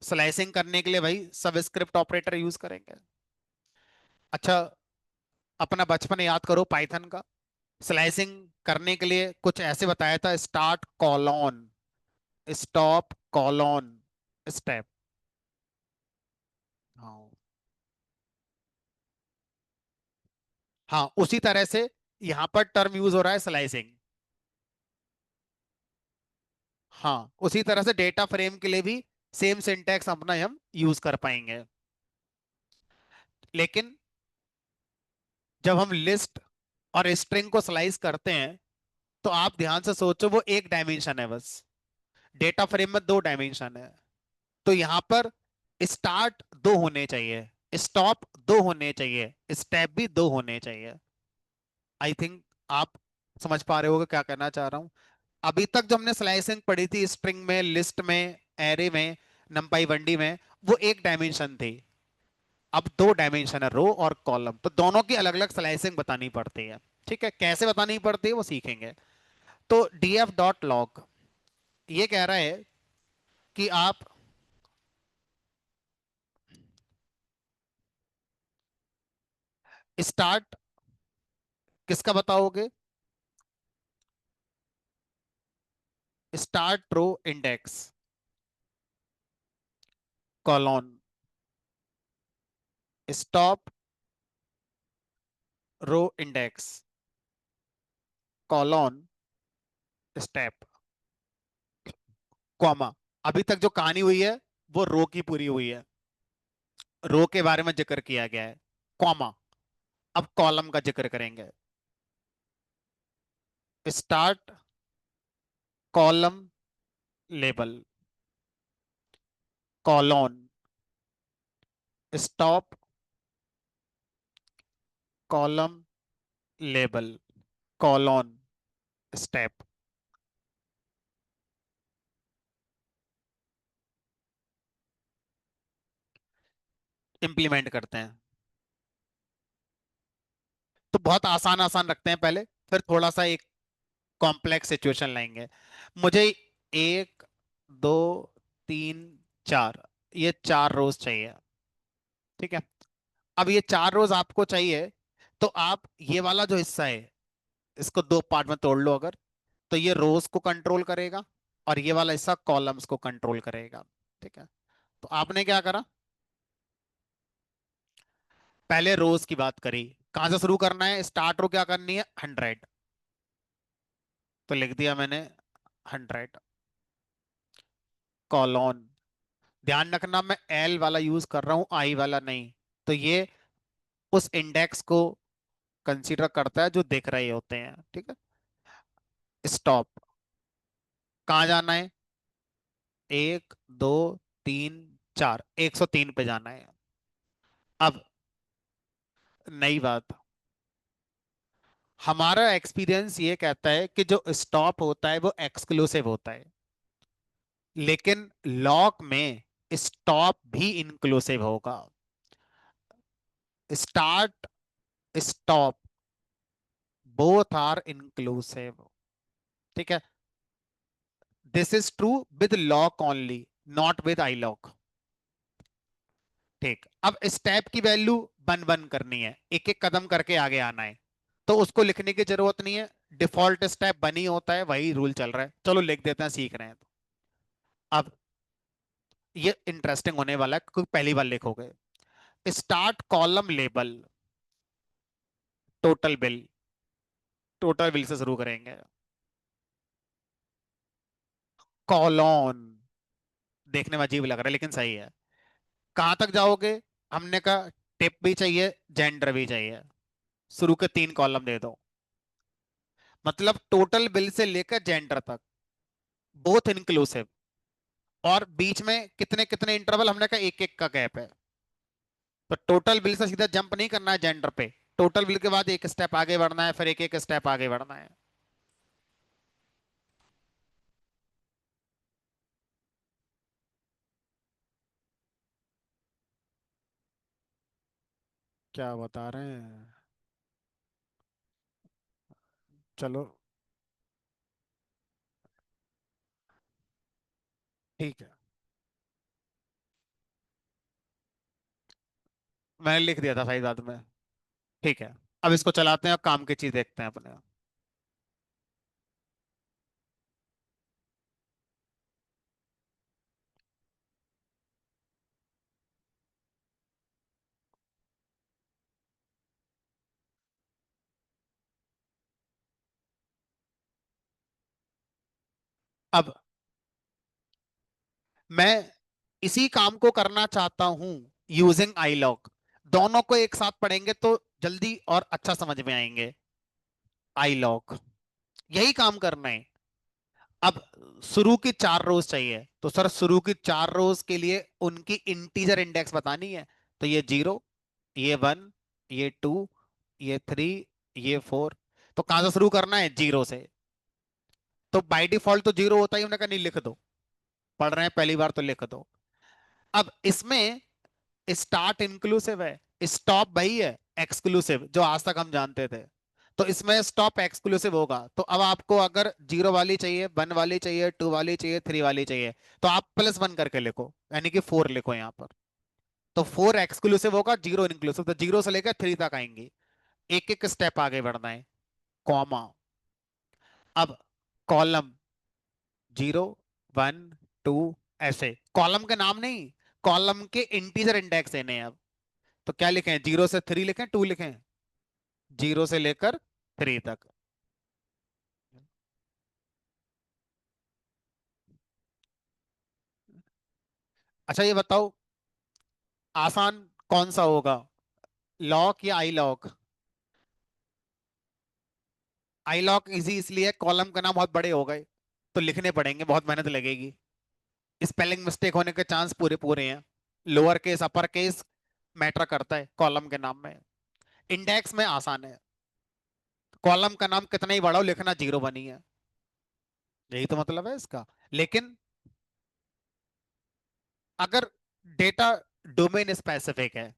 स्लाइसिंग करने के लिए भाई सबस्क्रिप्ट ऑपरेटर यूज करेंगे। अच्छा, अपना बचपन याद करो पाइथन का। स्लाइसिंग करने के लिए कुछ ऐसे बताया था, start colon, stop colon step. हाँ। हाँ, उसी तरह से यहां पर टर्म यूज हो रहा है स्लाइसिंग। हाँ, उसी तरह से डेटा फ्रेम के लिए भी सेम सिंटैक्स अपना हम यूज कर पाएंगे। लेकिन जब हम लिस्ट और स्ट्रिंग को स्लाइस करते हैं, तो आप ध्यान से सोचो, वो एक डायमेंशन है बस। डेटा फ्रेम में दो डायमेंशन है। तो यहां पर स्टार्ट दो होने चाहिए, स्टॉप दो होने चाहिए, स्टेप भी दो होने चाहिए। आई थिंक आप समझ पा रहे होगे क्या कहना चाह रहा हूं। अभी तक जो हमने स्लाइसिंग पढ़ी थी स्ट्रिंग में, लिस्ट में, एरे में, नंपाई वनडी में, वो एक डायमेंशन थी। अब दो डायमेंशन है, रो और कॉलम, तो दोनों की अलग अलग स्लाइसिंग बतानी पड़ती है। ठीक है, कैसे बतानी पड़ती है वो सीखेंगे। तो df डॉट लॉग ये कह रहा है कि आप स्टार्ट किसका बताओगे? Start row index colon, stop row index colon step, comma. अभी तक जो कहानी हुई है वो रो की पूरी हुई है, रो के बारे में जिक्र किया गया है, कॉमा। अब कॉलम का जिक्र करेंगे। Start column label colon, stop column label colon step. Implement करते हैं। तो बहुत आसान आसान रखते हैं पहले, फिर थोड़ा सा एक कॉम्प्लेक्स सिचुएशन लाएंगे। मुझे एक, दो, तीन, चार, ये चार रोज चाहिए। ठीक है। अब ये चार रोज आपको चाहिए, तो आप ये वाला जो हिस्सा है इसको दो पार्ट में तोड़ लो अगर। तो ये रोज को कंट्रोल करेगा और ये वाला हिस्सा कॉलम्स को कंट्रोल करेगा। ठीक है। तो आपने क्या करा, पहले रोज की बात करी। कहां से शुरू करना है? स्टार्ट रो क्या करनी है? 100। तो लिख दिया मैंने 100 कॉलोन। ध्यान रखना मैं एल वाला यूज कर रहा हूं, आई वाला नहीं। तो ये उस इंडेक्स को कंसीडर करता है जो दिख रहे होते हैं। ठीक है। स्टॉप कहाँ जाना है? एक, दो, तीन, चार, 103 पे जाना है। अब नई बात, हमारा एक्सपीरियंस ये कहता है कि जो स्टॉप होता है वो एक्सक्लूसिव होता है, लेकिन लॉक में स्टॉप भी इंक्लूसिव होगा। Start stop both are inclusive. ठीक है। This is true with loc only, not with iloc. ठीक। अब स्टेप की वैल्यू वन वन करनी है, एक एक कदम करके आगे आना है। तो उसको लिखने की जरूरत नहीं है, डिफॉल्ट स्टेप बनी होता है, वही रूल चल रहा है। चलो लिख देते हैं, सीख रहे हैं तो। अब ये इंटरेस्टिंग होने वाला है क्योंकि पहली बार लिखोगे। Start column label total bill, total bill से शुरू करेंगे। कॉलोन, देखने में अजीब लग रहा है लेकिन सही है। कहां तक जाओगे? हमने कहा टिप भी चाहिए, जेंडर भी चाहिए। शुरू के तीन कॉलम दे दो, मतलब टोटल बिल से लेकर जेंडर तक, बोथ इंक्लूसिव। और बीच में कितने कितने इंटरवल? हमने कहा एक एक का गैप है। तो टोटल बिल से सीधा जंप नहीं करना है जेंडर पे, टोटल बिल के बाद एक स्टेप आगे बढ़ना है, फिर एक एक स्टेप आगे बढ़ना है। क्या बता रहे हैं? चलो ठीक है, मैंने लिख दिया था सही बात में। ठीक है। अब इसको चलाते हैं और काम की चीज देखते हैं अपने। अब मैं इसी काम को करना चाहता हूं यूजिंग आई लॉग। दोनों को एक साथ पढ़ेंगे तो जल्दी और अच्छा समझ में आएंगे। आई लॉग, यही काम करना है। अब शुरू की 4 रोज चाहिए, तो सर शुरू की 4 रोज के लिए उनकी इंटीजर इंडेक्स बतानी है। तो ये 0, ये 1, ये 2, ये 3, ये 4। तो कहां से शुरू करना है? 0 से। तो बाय डिफॉल्ट तो 0 होता ही, उन्होंने कहा नहीं लिख दो, पढ़ रहे हैं पहली बार तो लिख दो। अब इसमें स्टार्ट इंक्लूसिव है, स्टॉप वही है एक्सक्लूसिव जो आज तक हम जानते थे। तो इसमें स्टॉप एक्सक्लूसिव होगा। तो अब आपको अगर 0 वाली चाहिए, 1 वाली चाहिए, 2 वाली चाहिए, 3 वाली चाहिए, तो आप +1 करके लिखो, यानी कि 4 लिखो यहाँ पर। तो 4 एक्सक्लूसिव होगा, 0 इंक्लूसिव। तो 0 से लेकर 3 तक आएंगे। एक एक स्टेप आगे बढ़ना है। कॉमा, अब कॉलम 0, 1, 2, ऐसे कॉलम के नाम नहीं, कॉलम के इंटीजर इंडेक्स देने हैं अब। तो क्या लिखें? 0 से 3 लिखें, 2 लिखें? 0 से लेकर 3 तक। अच्छा ये बताओ, आसान कौन सा होगा, लॉक या आई लॉक? आई लॉक इजी इसलिए, कॉलम का नाम बहुत बड़े हो गए तो लिखने पड़ेंगे, बहुत मेहनत लगेगी। स्पेलिंग मिस्टेक होने के चांस पूरे पूरे हैं। Lower case upper case matter करता है कॉलम के नाम में। इंडेक्स में आसान है, कॉलम का नाम कितना ही बड़ा हो, लिखना 0 बनी है। यही तो मतलब है इसका। लेकिन अगर डेटा डोमेन स्पेसिफिक है,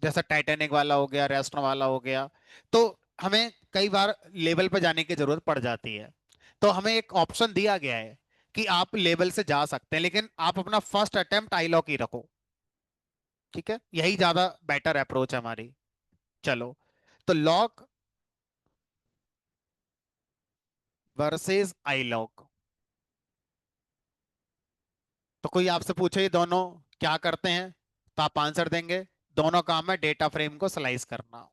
जैसा टाइटैनिक वाला हो गया, रेस्टोरेंट वाला हो गया, तो हमें कई बार लेवल पर जाने की जरूरत पड़ जाती है। तो हमें एक ऑप्शन दिया गया है कि आप लेवल से जा सकते हैं, लेकिन आप अपना फर्स्ट अटेम्प्ट आई लॉक ही रखो। ठीक है, यही ज्यादा बेटर अप्रोच है हमारी। चलो, तो लॉक वर्सेस आई लॉक। तो कोई आपसे पूछे ये दोनों क्या करते हैं, तो आप आंसर देंगे दोनों काम है डेटा फ्रेम को स्लाइस करना।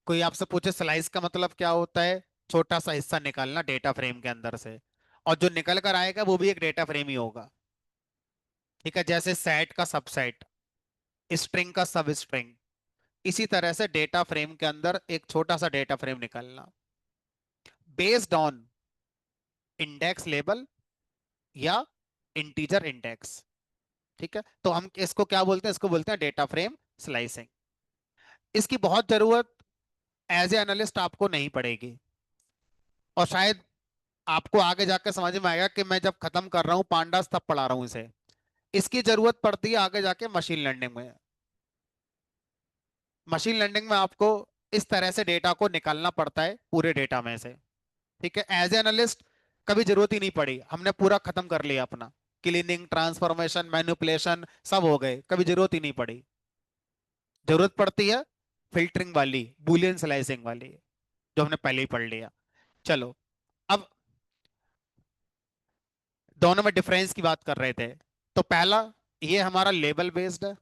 कोई आपसे पूछे स्लाइस का मतलब क्या होता है, छोटा सा हिस्सा निकालना डेटा फ्रेम के अंदर से, और जो निकल कर आएगा वो भी एक डेटा फ्रेम ही होगा। ठीक है, जैसे सेट का सबसेट, स्ट्रिंग का सब स्ट्रिंग, इसी तरह से डेटा फ्रेम के अंदर एक छोटा सा डेटा फ्रेम निकालना बेस्ड ऑन इंडेक्स लेबल या इंटीजर इंडेक्स। ठीक है, तो हम इसको क्या बोलते हैं? इसको बोलते हैं डेटा फ्रेम स्लाइसिंग। इसकी बहुत जरूरत एज ए एनालिस्ट आपको नहीं पड़ेगी, और शायद आपको आगे जाकर समझ में आएगा कि मैं जब खत्म कर रहा हूं पांडास तब पढ़ा रहा हूं इसे। इसकी जरूरत पड़ती है आगे जाके मशीन लर्निंग में। मशीन लर्निंग में आपको इस तरह से डेटा को निकालना पड़ता है पूरे डेटा में से। ठीक है, एज ए एनालिस्ट कभी जरूरत ही नहीं पड़ी, हमने पूरा खत्म कर लिया अपना, क्लीनिंग, ट्रांसफॉर्मेशन, मैनिपुलेशन सब हो गए, कभी जरूरत ही नहीं पड़ी। जरूरत पड़ती है फिल्टरिंग वाली, बुलियन स्लाइसिंग वाली, जो हमने पहले ही पढ़ लिया। चलो, अब दोनों में डिफरेंस की बात कर रहे थे। तो पहला, ये हमारा लेबल बेस्ड है,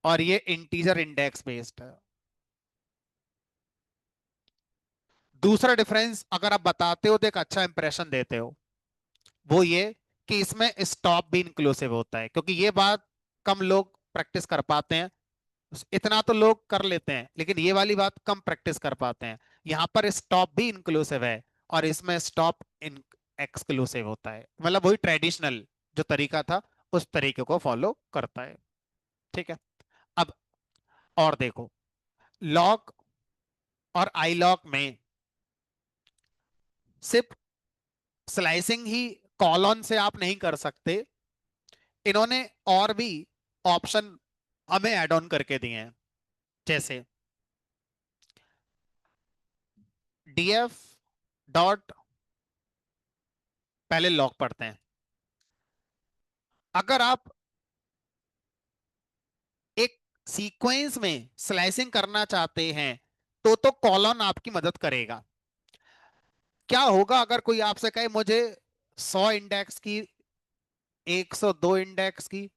और ये इंटीजर इंडेक्स बेस्ड है। दूसरा डिफरेंस अगर आप बताते हो तो एक अच्छा इंप्रेशन देते हो, वो ये कि इसमें स्टॉप भी इंक्लूसिव होता है, क्योंकि ये बात कम लोग प्रैक्टिस कर पाते हैं। इतना तो लोग कर लेते हैं, लेकिन ये वाली बात कम प्रैक्टिस कर पाते हैं। यहाँ पर स्टॉप भी इंक्लूसिव है, और इसमें स्टॉप इन एक्सक्लूसिव होता है, मतलब वही ट्रेडिशनल जो तरीका था उस तरीके को फॉलो करता है। ठीक है, अब और देखो, लॉक और आई लॉक में सिर्फ स्लाइसिंग ही कॉलन से आप नहीं कर सकते, इन्होंने और भी ऑप्शन हमें ऐड ऑन करके दिए हैं। जैसे डीएफ डॉट, पहले लॉक पढ़ते हैं। अगर आप एक सीक्वेंस में स्लाइसिंग करना चाहते हैं तो कॉलन आपकी मदद करेगा। क्या होगा अगर कोई आपसे कहे मुझे 100 इंडेक्स की, 102 इंडेक्स की,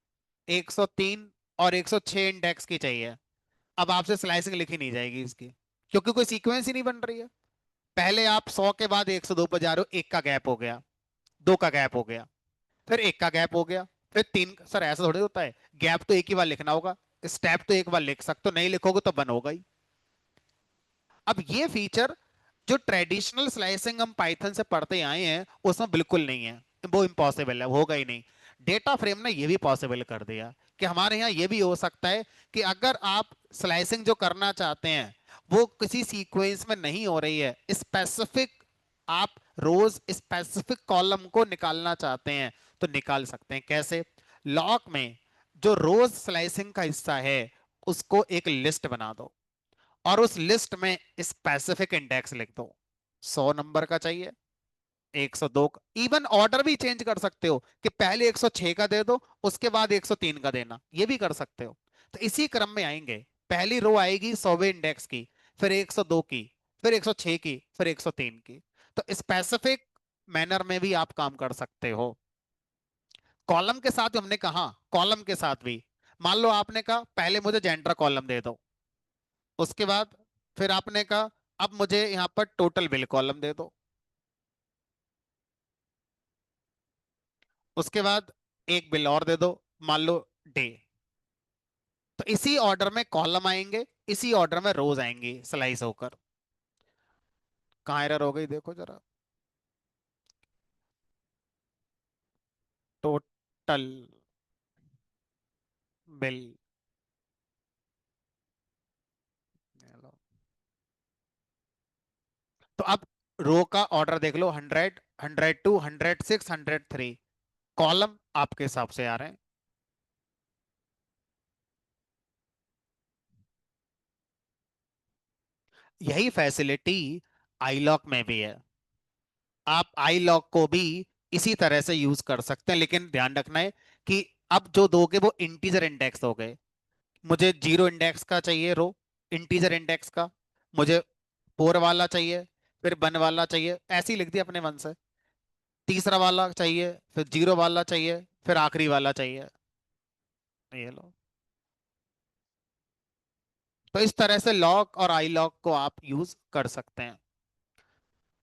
103 और 106 इंडेक्स की चाहिए, अब आपसे स्लाइसिंग लिखी नहीं जाएगी इसकी। क्योंकि कोई सीक्वेंस ही नहीं बन रही है। पहले आप 100 के बाद 102 पर जा रहे हो, एक का गैप हो गया, दो का गैप हो गया, फिर एक का गैप हो गया, फिर तीन। सर ऐसा थोड़ी होता है, गैप तो एक ही बार लिखना होगा, स्टेप तो एक बार लिख सकते हो, नहीं लिखोगे तो बन होगा ही। अब ये फीचर जो ट्रेडिशनल स्लाइसिंग हम पाइथन से पढ़ते आए हैं उसमें बिल्कुल नहीं है, वो इम्पॉसिबल है, वो होगा ही नहीं। डेटा फ्रेम ने ये भी पॉसिबल कर दिया कि हमारे यहाँ ये भी हो सकता है कि अगर आप स्लाइसिंग जो करना चाहते हैं वो किसी सीक्वेंस में नहीं हो रही है, स्पेसिफिक, आप रोज स्पेसिफिक कॉलम को निकालना चाहते हैं तो निकाल सकते हैं। कैसे? लॉक में जो रोज स्लाइसिंग का हिस्सा है उसको एक लिस्ट बना दो, और उस लिस्ट में स्पेसिफिक इंडेक्स लिख दो। 100 नंबर का चाहिए, 102 का, इवन ऑर्डर भी चेंज कर सकते हो कि पहले 106 का दे दो, उसके बाद 103 का देना, ये भी कर सकते हो। तो इसी क्रम में आएंगे, पहली रो आएगी 100वें इंडेक्स की, फिर 102 की, फिर 106 की, फिर 103 की। तो स्पेसिफिक मैनर में भी आप काम कर सकते हो। कॉलम के साथ हमने कहा, कॉलम के साथ भी मान लो आपने कहा पहले मुझे जेंडर कॉलम दे दो, उसके बाद फिर आपने कहा अब मुझे यहां पर टोटल बिल कॉलम दे दो, उसके बाद एक बिल और दे दो, मान लो डे। तो इसी ऑर्डर में कॉलम आएंगे, इसी ऑर्डर में रोज आएंगी स्लाइस होकर। कहाँ एरर हो गई देखो जरा। टोटल बिल, तो अब रो का ऑर्डर देख लो, 100, 102, 106, 103। कॉलम आपके हिसाब से आ रहे हैं। यही फैसिलिटी आईलॉक में भी है। आप आई लॉग को भी इसी तरह से यूज कर सकते हैं, लेकिन ध्यान रखना है कि अब जो दोगे वो इंटीजर इंडेक्स दोगे। मुझे 0 इंडेक्स का चाहिए रो, इंटीजर इंडेक्स का। मुझे 4 वाला चाहिए, फिर 1 वाला चाहिए, ऐसे ही लिख दिया अपने मन से। तीसरा वाला चाहिए, फिर 0 वाला चाहिए, फिर आखिरी वाला चाहिए। ये लो। तो इस तरह से लॉग और आई लॉग को आप यूज कर सकते हैं।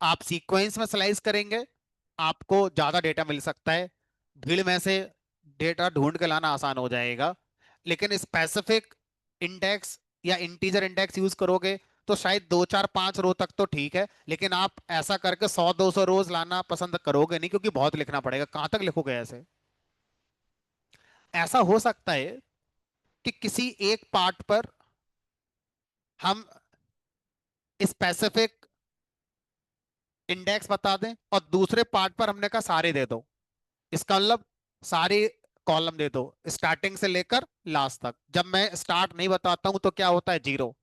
आप सीक्वेंस में स्लाइस करेंगे, आपको ज्यादा डेटा मिल सकता है, भीड़ में से डेटा ढूंढ के लाना आसान हो जाएगा। लेकिन स्पेसिफिक इंडेक्स या इंटीजर इंडेक्स यूज करोगे तो शायद 2 4 5 रो तक तो ठीक है, लेकिन आप ऐसा करके 100 200 रोज लाना पसंद करोगे नहीं, क्योंकि बहुत लिखना पड़ेगा, कहां तक लिखोगे ऐसे। ऐसा हो सकता है कि किसी एक पार्ट पर हम स्पेसिफिक इंडेक्स बता दें और दूसरे पार्ट पर हमने कहा सारे दे दो। इसका मतलब सारे कॉलम दे दो स्टार्टिंग से लेकर लास्ट तक। जब मैं स्टार्ट नहीं बताता हूं तो क्या होता है, 0।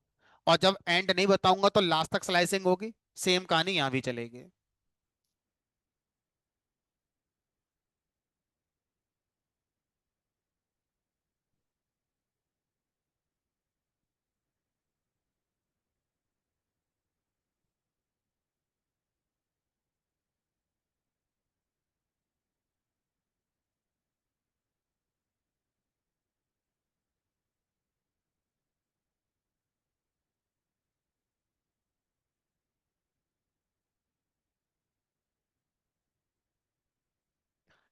और जब एंड नहीं बताऊंगा तो लास्ट तक स्लाइसिंग होगी। सेम कहानी यहां भी चलेगी।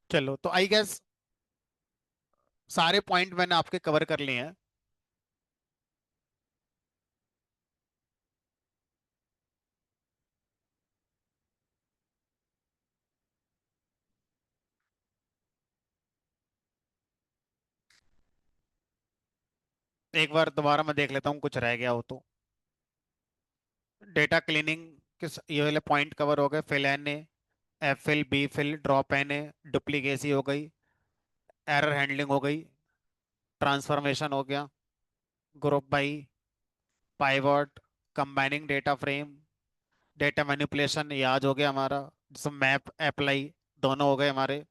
चलो, तो आई गेस सारे पॉइंट मैंने आपके कवर कर लिए हैं। एक बार दोबारा मैं देख लेता हूँ कुछ रह गया हो तो। डेटा क्लीनिंग किस ये वाले पॉइंट कवर हो गए, fill N A, F fill, B fill, drop N A, duplicacy हो गई, एरर हैंडलिंग हो गई, ट्रांसफॉर्मेशन हो गया, group by, pivot, combining data frame, data manipulation, ये आज हो गया हमारा, जिसमें मैप अप्लाई दोनों हो गए हमारे।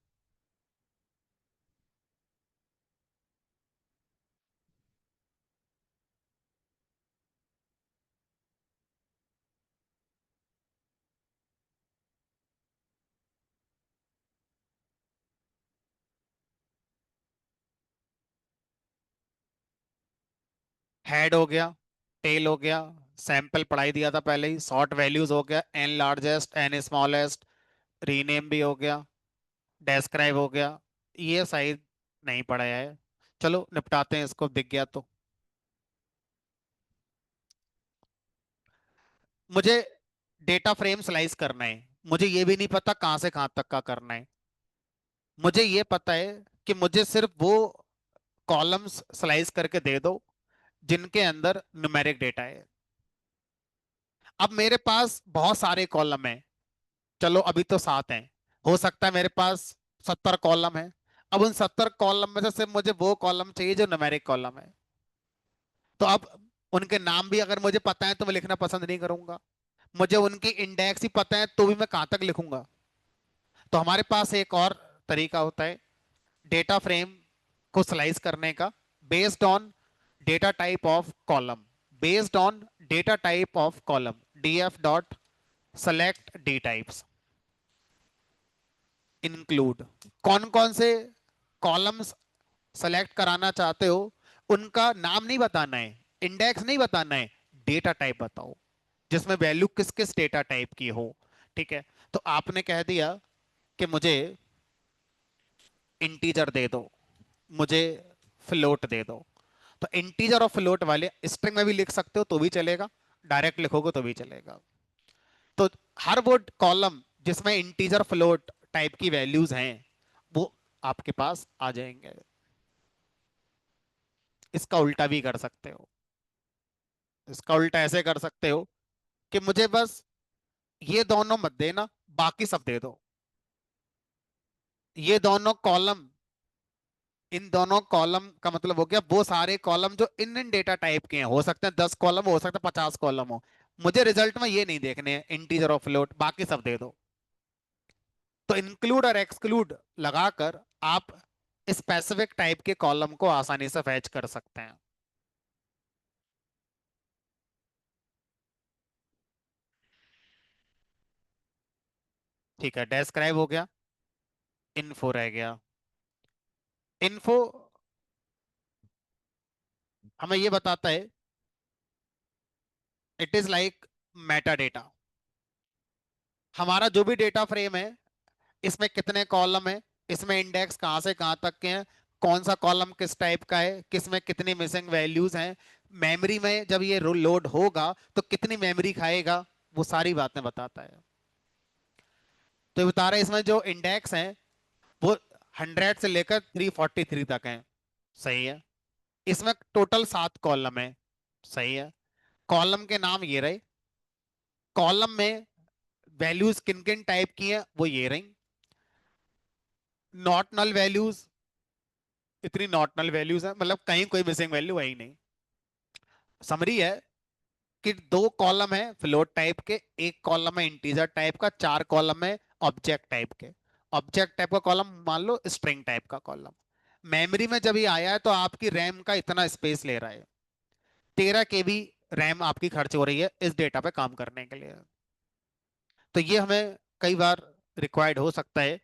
हेड हो गया, टेल हो गया, सैंपल पढ़ाई दिया था पहले ही, सॉर्ट वैल्यूज हो गया, N largest N smallest, rename भी हो गया, डेस्क्राइब हो गया। ये सही नहीं पढ़ाया है। चलो निपटाते हैं इसको, दिख गया तो। मुझे डेटा फ्रेम स्लाइस करना है, मुझे ये भी नहीं पता कहाँ से कहाँ तक का करना है। मुझे ये पता है कि मुझे सिर्फ वो कॉलम्स स्लाइस करके दे दो जिनके अंदर न्यूमेरिक डेटा है। अब मेरे पास बहुत सारे कॉलम हैं, चलो अभी तो 7 हैं, हो सकता है मेरे पास 70 कॉलम है। अब उन 70 कॉलम में से सिर्फ मुझे वो कॉलम चाहिए जो न्यूमेरिक कॉलम है। तो अब उनके नाम भी अगर मुझे पता है तो मैं लिखना पसंद नहीं करूंगा। मुझे उनकी इंडेक्स ही पता है तो भी मैं कहां तक लिखूंगा। तो हमारे पास एक और तरीका होता है डेटा फ्रेम को स्लाइस करने का, based on data type of column. Based on data type of column, DF dot select D types include. कौन कौन से कॉलम्स सेलेक्ट कराना चाहते हो उनका नाम नहीं बताना है, इंडेक्स नहीं बताना है, डेटा टाइप बताओ जिसमें वैल्यू किस किस डेटा टाइप की हो। ठीक है, तो आपने कह दिया कि मुझे इंटीजर दे दो, मुझे फ्लोट दे दो। तो इंटीजर और फ्लोट वाले स्ट्रिंग में भी लिख सकते हो तो भी चलेगा, डायरेक्ट लिखोगे तो भी चलेगा। तो हर वो कॉलम जिसमें इंटीजर फ्लोट टाइप की वैल्यूज हैं वो आपके पास आ जाएंगे। इसका उल्टा भी कर सकते हो। इसका उल्टा ऐसे कर सकते हो कि मुझे बस ये दोनों मत देना, बाकी सब दे दो। ये दोनों कॉलम, इन दोनों कॉलम का मतलब हो गया वो सारे कॉलम जो इन इन डेटा टाइप के हैं, हो सकते हैं 10 कॉलम हो सकते हैं 50 कॉलम हो। मुझे रिजल्ट में ये नहीं देखने हैं इंटीजर और फ्लोट, बाकी सब दे दो। तो इंक्लूड और एक्सक्लूड लगाकर आप स्पेसिफिक टाइप के कॉलम को आसानी से फैच कर सकते हैं। ठीक है, डिस्क्राइब हो गया, इन्फो रह गया। इन्फो हमें ये बताता है, it is like Meta data. हमारा जो भी डेटा फ्रेम है इसमें कितने कॉलम है, इसमें इंडेक्स कहाँ से कहाँ तक के हैं, कौन सा कॉलम किस टाइप का है, किसमें कितनी मिसिंग वैल्यूज हैं, मेमोरी में जब ये लोड होगा तो कितनी मेमोरी खाएगा, वो सारी बातें बताता है। तो ये बता रहा है इसमें जो इंडेक्स हैं वो 100 से लेकर 343 तक हैं। सही है। इसमें टोटल 7 कॉलम है। सही है। कॉलम के नाम ये रहे, कॉलम में वैल्यूज किन किन टाइप की है वो ये रही। नॉट नल वैल्यूज, इतनी नॉट नल वैल्यूज है मतलब कहीं कोई मिसिंग वैल्यू है ही नहीं। समरी है कि 2 कॉलम है फ्लोट टाइप के, एक कॉलम है इंटीजर टाइप का, 4 कॉलम है ऑब्जेक्ट टाइप के। ऑब्जेक्ट टाइप का कॉलम मान लो स्ट्रिंग टाइप का कॉलम। मेमोरी में जब ये आया है तो आपकी रैम का इतना स्पेस ले रहा है, 13 KB रैम आपकी खर्च हो रही है इस डेटा पे काम करने के लिए। तो ये हमें कई बार रिक्वायर्ड हो सकता है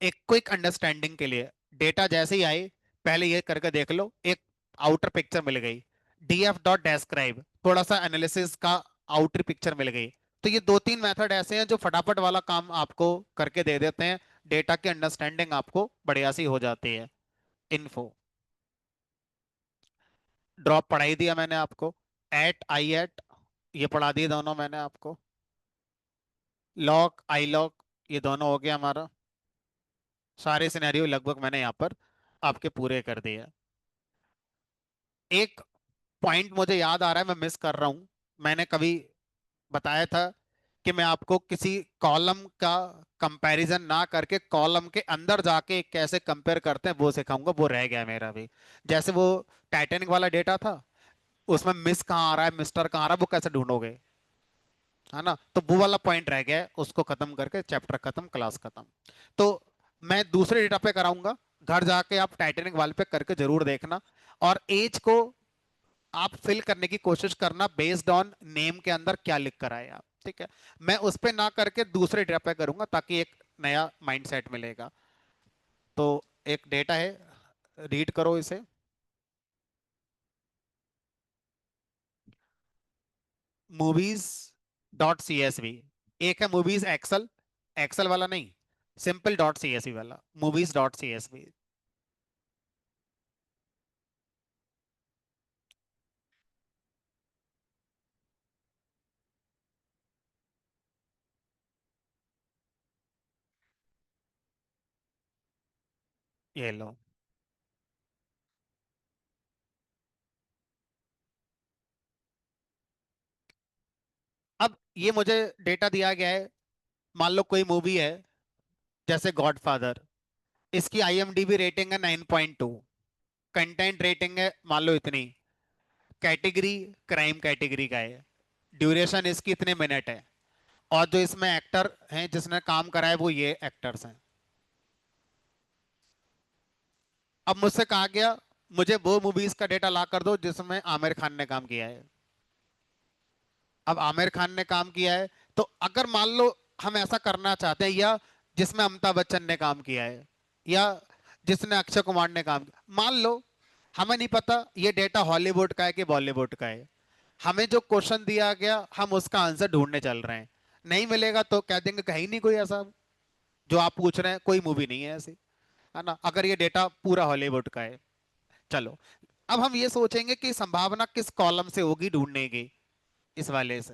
एक क्विक अंडरस्टैंडिंग के लिए। डेटा जैसे ही आए पहले ये करके देख लो, एक आउटर पिक्चर मिल गई, डीएफ डॉट डिस्क्राइब, थोड़ा सा एनालिसिस का आउटर पिक्चर मिल गई। तो ये 2-3 मेथड ऐसे हैं जो फटाफट वाला काम आपको करके दे देते हैं, डेटा की अंडरस्टैंडिंग आपको बढ़िया सी हो जाती है। इन्फो, ड्रॉप पढ़ा ही दिया मैंने आपको, एट आई एट ये पढ़ा दिए दोनों मैंने आपको, लॉक आई लॉक ये दोनों हो गया हमारा। सारे सिनेरियो लगभग मैंने यहाँ पर आपके पूरे कर दिए। एक पॉइंट मुझे याद आ रहा है, मैं मिस कर रहा हूं। मैंने कभी बताया था कि मैं आपको किसी कॉलम का कंपैरिजन ना करके कॉलम के अंदर जाके कैसे कंपेयर करते हैं वो सिखाऊंगा, वो रह गया मेरा भी। जैसे वो टाइटैनिक वाला डेटा था, उसमें मिस कहाँ आ रहा है मिस्टर कहाँ आ रहा है वो कैसे ढूंढोगे, है ना। तो वो वाला पॉइंट रह गया है, उसको खत्म करके चैप्टर खत्म, क्लास खत्म। तो मैं दूसरे डेटा पे कराऊंगा, घर जाके आप टाइटैनिक वाले पे करके जरूर देखना। और एज को आप फिल करने की कोशिश करना बेस्ड ऑन नेम के अंदर क्या लिख कर आए आप। ठीक है, मैं उस पे ना करके दूसरे डेटा पे करूंगा ताकि एक नया माइंडसेट मिलेगा। तो एक डेटा है, रीड करो इसे। Movies dot C S V, एक है मूवीज एक्सल, एक्सल वाला नहीं, simple dot C S V वाला, movies dot C S V. ये लो। अब ये मुझे डेटा दिया गया है, मान लो कोई मूवी है जैसे गॉडफादर, इसकी आईएमडीबी रेटिंग है 9.2, कंटेंट रेटिंग है मान लो इतनी, कैटेगरी क्राइम कैटेगरी का है, ड्यूरेशन इसकी इतने मिनट है, और जो इसमें एक्टर हैं जिसने काम करा है वो ये एक्टर्स हैं। अब मुझसे कहा गया मुझे वो मूवीज का डेटा ला कर दो जिसमें आमिर खान ने काम किया है। अब आमिर खान ने काम किया है, तो अगर मान लो हम ऐसा करना चाहते हैं, या जिसमें अमिताभ बच्चन ने काम किया है, या जिसने अक्षय कुमार ने काम किया, मान लो हमें नहीं पता ये डेटा हॉलीवुड का है कि बॉलीवुड का है, हमें जो क्वेश्चन दिया गया हम उसका आंसर ढूंढने चल रहे हैं, नहीं मिलेगा तो कह देंगे कहीं नहीं कोई ऐसा जो आप पूछ रहे हैं, कोई मूवी नहीं है ऐसी, है ना, अगर ये डेटा पूरा हॉलीवुड का है। चलो, अब हम ये सोचेंगे कि संभावना किस कॉलम से होगी ढूंढने की, इस वाले से।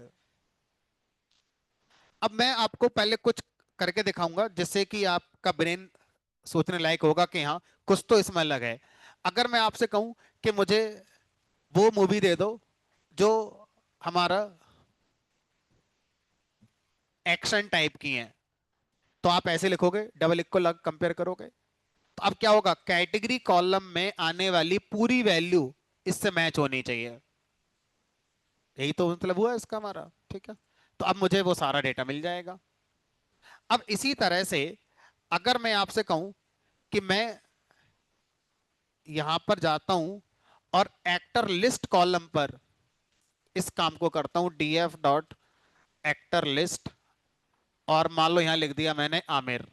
अब मैं आपको पहले कुछ करके दिखाऊंगा जिससे कि आपका ब्रेन सोचने लायक होगा कि हाँ कुछ तो इसमें अलग है। अगर मैं आपसे कहूं कि मुझे वो मूवी दे दो जो हमारा एक्शन टाइप की है, तो आप ऐसे लिखोगे, डबल इक्वल लग कंपेयर करोगे, तो अब क्या होगा, कैटेगरी कॉलम में आने वाली पूरी वैल्यू इससे मैच होनी चाहिए, यही तो मतलब हुआ इसका हमारा। ठीक है, तो अब मुझे वो सारा डेटा मिल जाएगा। अब इसी तरह से अगर मैं आपसे कहूं कि मैं यहां पर जाता हूं और एक्टर लिस्ट कॉलम पर इस काम को करता हूं, डीएफ डॉट एक्टर लिस्ट, और मान लो यहां लिख दिया मैंने आमिर,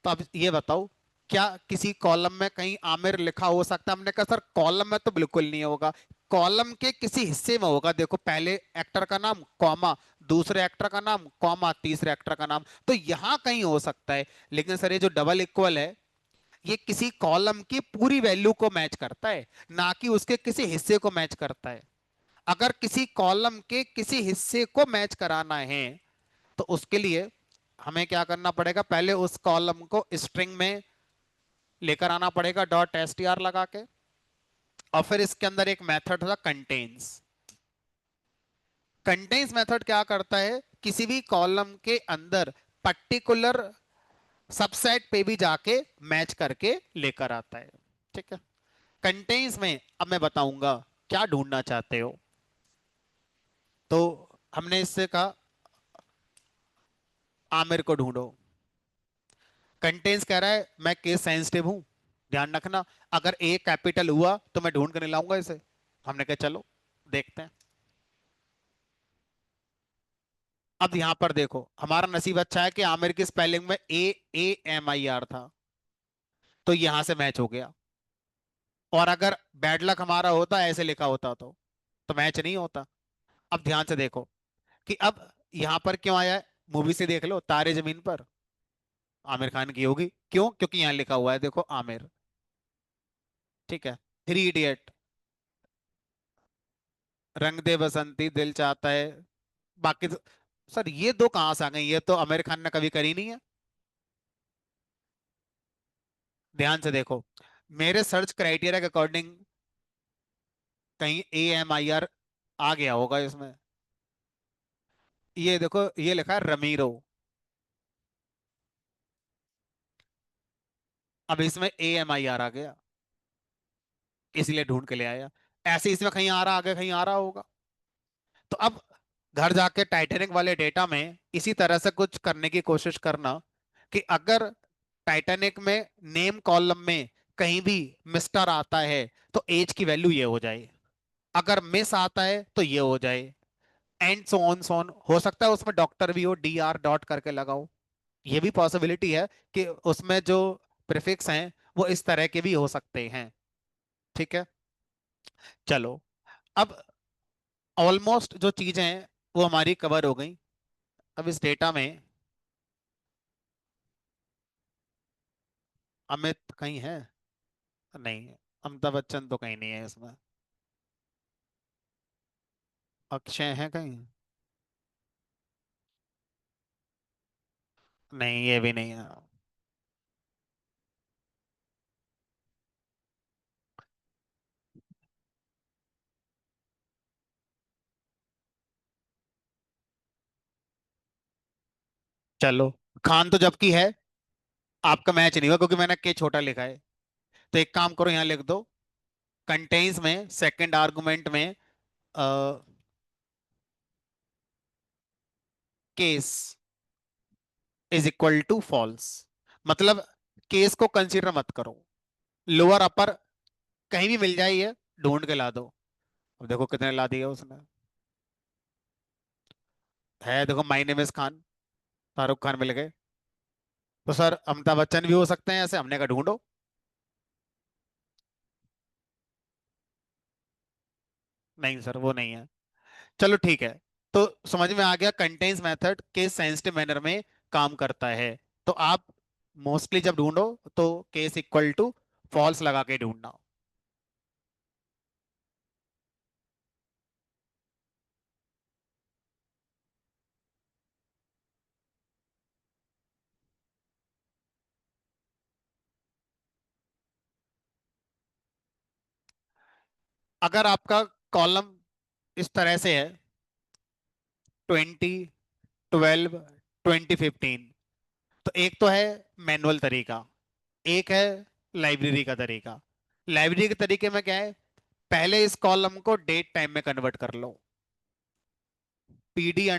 तो अब ये बताओ क्या किसी कॉलम में कहीं आमिर लिखा हो सकता है? हमने कहा सर कॉलम में तो बिल्कुल नहीं होगा, कॉलम के किसी हिस्से में होगा, देखो पहले एक्टर का नाम कॉमा, दूसरे एक्टर का नाम कॉमा, तीसरे एक्टर का नाम, तो यहां कहीं हो सकता है। लेकिन सर ये जो डबल इक्वल है ये किसी कॉलम की पूरी वैल्यू को मैच करता है, ना कि उसके किसी हिस्से को मैच करता है। अगर किसी कॉलम के किसी हिस्से को मैच कराना है तो उसके लिए हमें क्या करना पड़ेगा, पहले उस कॉलम को स्ट्रिंग में लेकर आना पड़ेगा डॉट एस टी आर लगा के, और फिर इसके अंदर एक मेथड था कंटेन्स। कंटेन्स मेथड क्या करता है, किसी भी कॉलम के अंदर पर्टिकुलर सबसेट पे भी जाके मैच करके लेकर आता है। ठीक है, कंटेन्स में अब मैं बताऊंगा क्या ढूंढना चाहते हो। तो हमने इससे कहा आमिर को ढूंढो, कंटेन्स कह रहा है मैं केस सेंसिटिव हूं, ध्यान रखना, अगर ए कैपिटल हुआ तो मैं ढूंढ कर नहीं लाऊंगा इसे। हमने कहा चलो देखते हैं। अब यहां पर देखो हमारा नसीब अच्छा है कि आमिर की स्पेलिंग में ए ए एम आई आर था, तो यहां से मैच हो गया। और अगर बैड लक हमारा होता ऐसे लिखा होता तो मैच नहीं होता। अब ध्यान से देखो कि अब यहां पर क्यों आया है, मूवी से देख लो, तारे जमीन पर आमिर खान की होगी, क्यों, क्योंकि यहां लिखा हुआ है देखो आमिर। ठीक है, थ्री इडियट, रंग दे बसंती, दिल चाहता है, बाकी तो, सर ये दो कहां से आ गई, ये तो आमिर खान ने कभी करी नहीं है। ध्यान से देखो, मेरे सर्च क्राइटेरिया के अकॉर्डिंग कहीं ए एम आई आर आ गया होगा इसमें। ये देखो ये लिखा है रमीरो, अब इसमें ए एम आई आर आ गया, इसलिए ढूंढ के ले आया। ऐसे इसमें कहीं आ रहा, आगे कहीं आ रहा होगा। तो अब घर जाके टाइटैनिक वाले डेटा में इसी तरह से कुछ करने की कोशिश करना कि अगर टाइटैनिक में नेम कॉलम में कहीं भी मिस्टर आता है तो एज की वैल्यू ये हो जाए, अगर मिस आता है तो ये हो जाए, एंड सो ऑन हो सकता है उसमें डॉक्टर भी हो, डी आर डॉट करके लगाओ, ये भी पॉसिबिलिटी है कि उसमें जो प्रीफिक्स हैं वो इस तरह के भी हो सकते हैं। ठीक है, चलो अब ऑलमोस्ट जो चीजें हैं वो हमारी कवर हो गई। अब इस डेटा में अमित कहीं है? नहीं। अमिताभ बच्चन तो कहीं नहीं है इसमें। अक्षय है कहीं? नहीं, ये भी नहीं है। चलो, खान तो जबकि है। आपका मैच नहीं हुआ क्योंकि मैंने के छोटा लिखा है। तो एक काम करो, यहाँ लिख दो, कंटेन्स में सेकंड आर्गुमेंट में case is equal to false. मतलब केस को कंसीडर मत करो। लोअर अपर कहीं भी मिल जाए, ये ढूंढ के ला दो। अब देखो कितने ला दिया उसने। है, देखो, my name is Khan, Shahrukh Khan मिल गए। तो सर अमिताभ बच्चन भी हो सकते हैं ऐसे, हमने कहा ढूंढो। नहीं सर, वो नहीं है। चलो ठीक है। तो समझ में आ गया, contains method case sensitive manner में काम करता है। तो आप मोस्टली जब ढूंढो तो केस इक्वल टू फॉल्स लगा के ढूंढना। अगर आपका कॉलम इस तरह से है, 20, 12, 2015, तो एक तो है मैनुअल तरीका, एक है लाइब्रेरी का तरीका। लाइब्रेरी के तरीके में क्या है? पहले इस कॉलम को डेट टाइम में कन्वर्ट कर लो, PD_2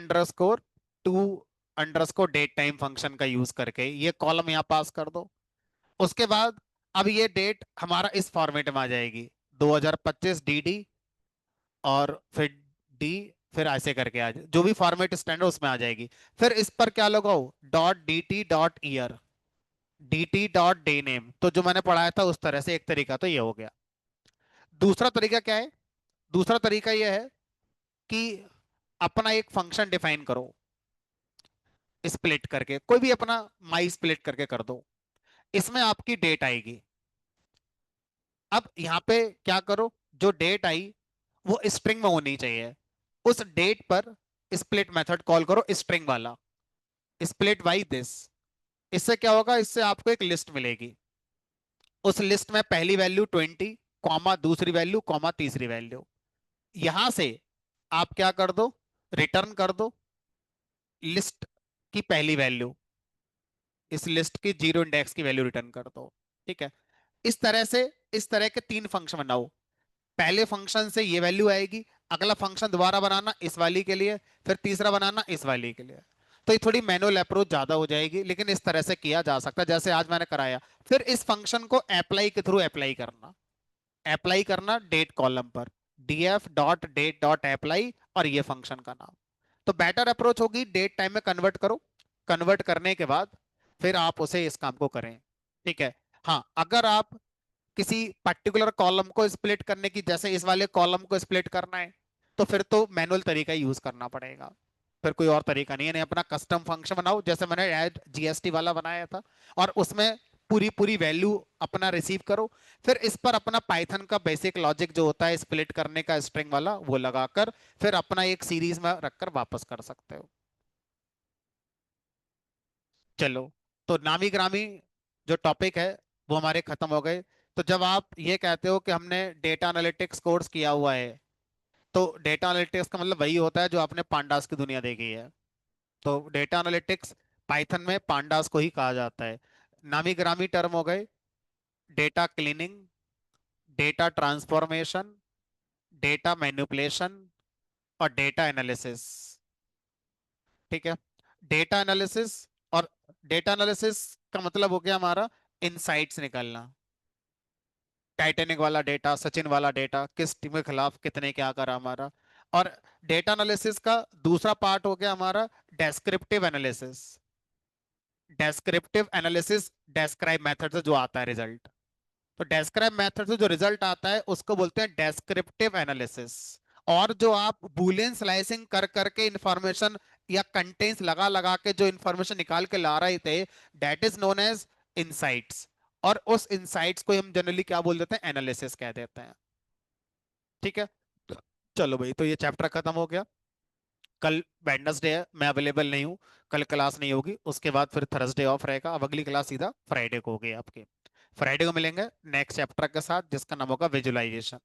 underscore date time function का यूज करके ये कॉलम यहाँ पास कर दो। उसके बाद अब ये डेट हमारा इस फॉर्मेट में आ जाएगी, 2025 DD, और फिर डी, फिर ऐसे करके आ जाए, जो भी फॉर्मेट स्टैंडर्ड उसमें आ जाएगी। फिर इस पर क्या लगाओ, .dt.year, dt.dayName, तो जो मैंने पढ़ाया था उस तरह से एक तरीका तो ये हो गया। दूसरा तरीका क्या है? दूसरा तरीका ये है कि अपना एक फंक्शन डिफाइन करो, स्प्लिट करके, कोई भी अपना माई स्प्लिट करके कर दो। इसमें आपकी डेट आएगी। अब यहाँ पे क्या करो, जो डेट आई वो स्ट्रिंग में होनी चाहिए। उस डेट पर स्प्लिट मेथड कॉल करो, स्ट्रिंग वाला, स्प्लिट बाई दिस। इससे क्या होगा, इससे आपको एक लिस्ट मिलेगी। उस लिस्ट में पहली वैल्यू 20, कॉमा दूसरी वैल्यू, कॉमा तीसरी वैल्यू। यहां से आप क्या कर दो, रिटर्न कर दो लिस्ट की पहली वैल्यू, इस लिस्ट की जीरो इंडेक्स की वैल्यू रिटर्न कर दो। ठीक है। इस तरह से, इस तरह के तीन फंक्शन बनाओ। पहले फंक्शन से ये वैल्यू आएगी, अगला फंक्शन दोबारा बनाना इस वाली के लिए, फिर तीसरा बनाना इस वाली के लिए। तो ये थोड़ी मैनुअल अप्रोच ज्यादा हो जाएगी, लेकिन इस तरह से किया जा सकता है जैसे आज मैंने कराया। फिर इस फंक्शन को अप्लाई के थ्रू अप्लाई करना, अप्लाई करना डेट कॉलम पर, df.date.apply, और ये फंक्शन का नाम। तो बेटर अप्रोच होगी, डेट टाइम में कन्वर्ट करो, कन्वर्ट करने के बाद फिर आप उसे इस काम को करें। ठीक है। हाँ, अगर आप किसी पर्टिकुलर कॉलम को स्प्लिट करने की, जैसे इस वाले कॉलम को स्प्लिट करना है, तो फिर तो मैनुअल तरीका यूज करना पड़ेगा। फिर कोई और तरीका नहीं है, नहीं अपना कस्टम फंक्शन बनाओ जैसे मैंने ऐड GST वाला बनाया था, और उसमें पूरी पूरी वैल्यू अपना रिसीव करो। फिर इस पर अपना पाइथन का बेसिक लॉजिक जो होता है स्प्लिट करने का, स्ट्रिंग वाला, वो लगाकर फिर अपना एक सीरीज में रखकर वापस कर सकते हो। चलो, तो नामी ग्रामी जो टॉपिक है वो हमारे खत्म हो गए। तो जब आप ये कहते हो कि हमने डेटा एनालिटिक्स कोर्स किया हुआ है, तो डेटा एनालिटिक्स का मतलब वही होता है जो आपने पांडास की दुनिया देखी है। तो डेटा एनालिटिक्स पाइथन में पांडास को ही कहा जाता है। नामी ग्रामी टर्म हो गए, data cleaning, data transformation, data manipulation, और डेटा एनालिसिस। ठीक है। डेटा एनालिसिस, और डेटा एनालिसिस का मतलब हो गया हमारा इनसाइट्स निकालना। टाइटैनिक वाला डेटा, सचिन वाला डेटा, किस टीम के खिलाफ कितने क्या करा हमारा। और डेटा एनालिसिस का दूसरा पार्ट हो गया हमारा descriptive analysis. Descriptive analysis describe method से जो आता है रिजल्ट, तो डेस्क्राइब मेथड से जो रिजल्ट आता है उसको बोलते हैं डेस्क्रिप्टिव एनालिसिस। और जो आप बुलियन स्लाइसिंग कर करके इंफॉर्मेशन या कंटेंट्स लगा लगा के जो इंफॉर्मेशन निकाल के ला रहे थे, that is known as insights. और उस इनसाइट्स को हम जनरली क्या बोल देते हैं, एनालिसिस कह देते हैं। ठीक है। चलो भाई, तो ये चैप्टर खत्म हो गया। कल वेडनेसडे है, मैं अवेलेबल नहीं हूँ। कल क्लास नहीं होगी, उसके बाद फिर थर्सडे ऑफ रहेगा। अब अगली क्लास सीधा फ्राइडे को होगी आपकी। फ्राइडे को मिलेंगे नेक्स्ट चैप्टर के साथ, जिसका नाम होगा विजुअलाइजेशन।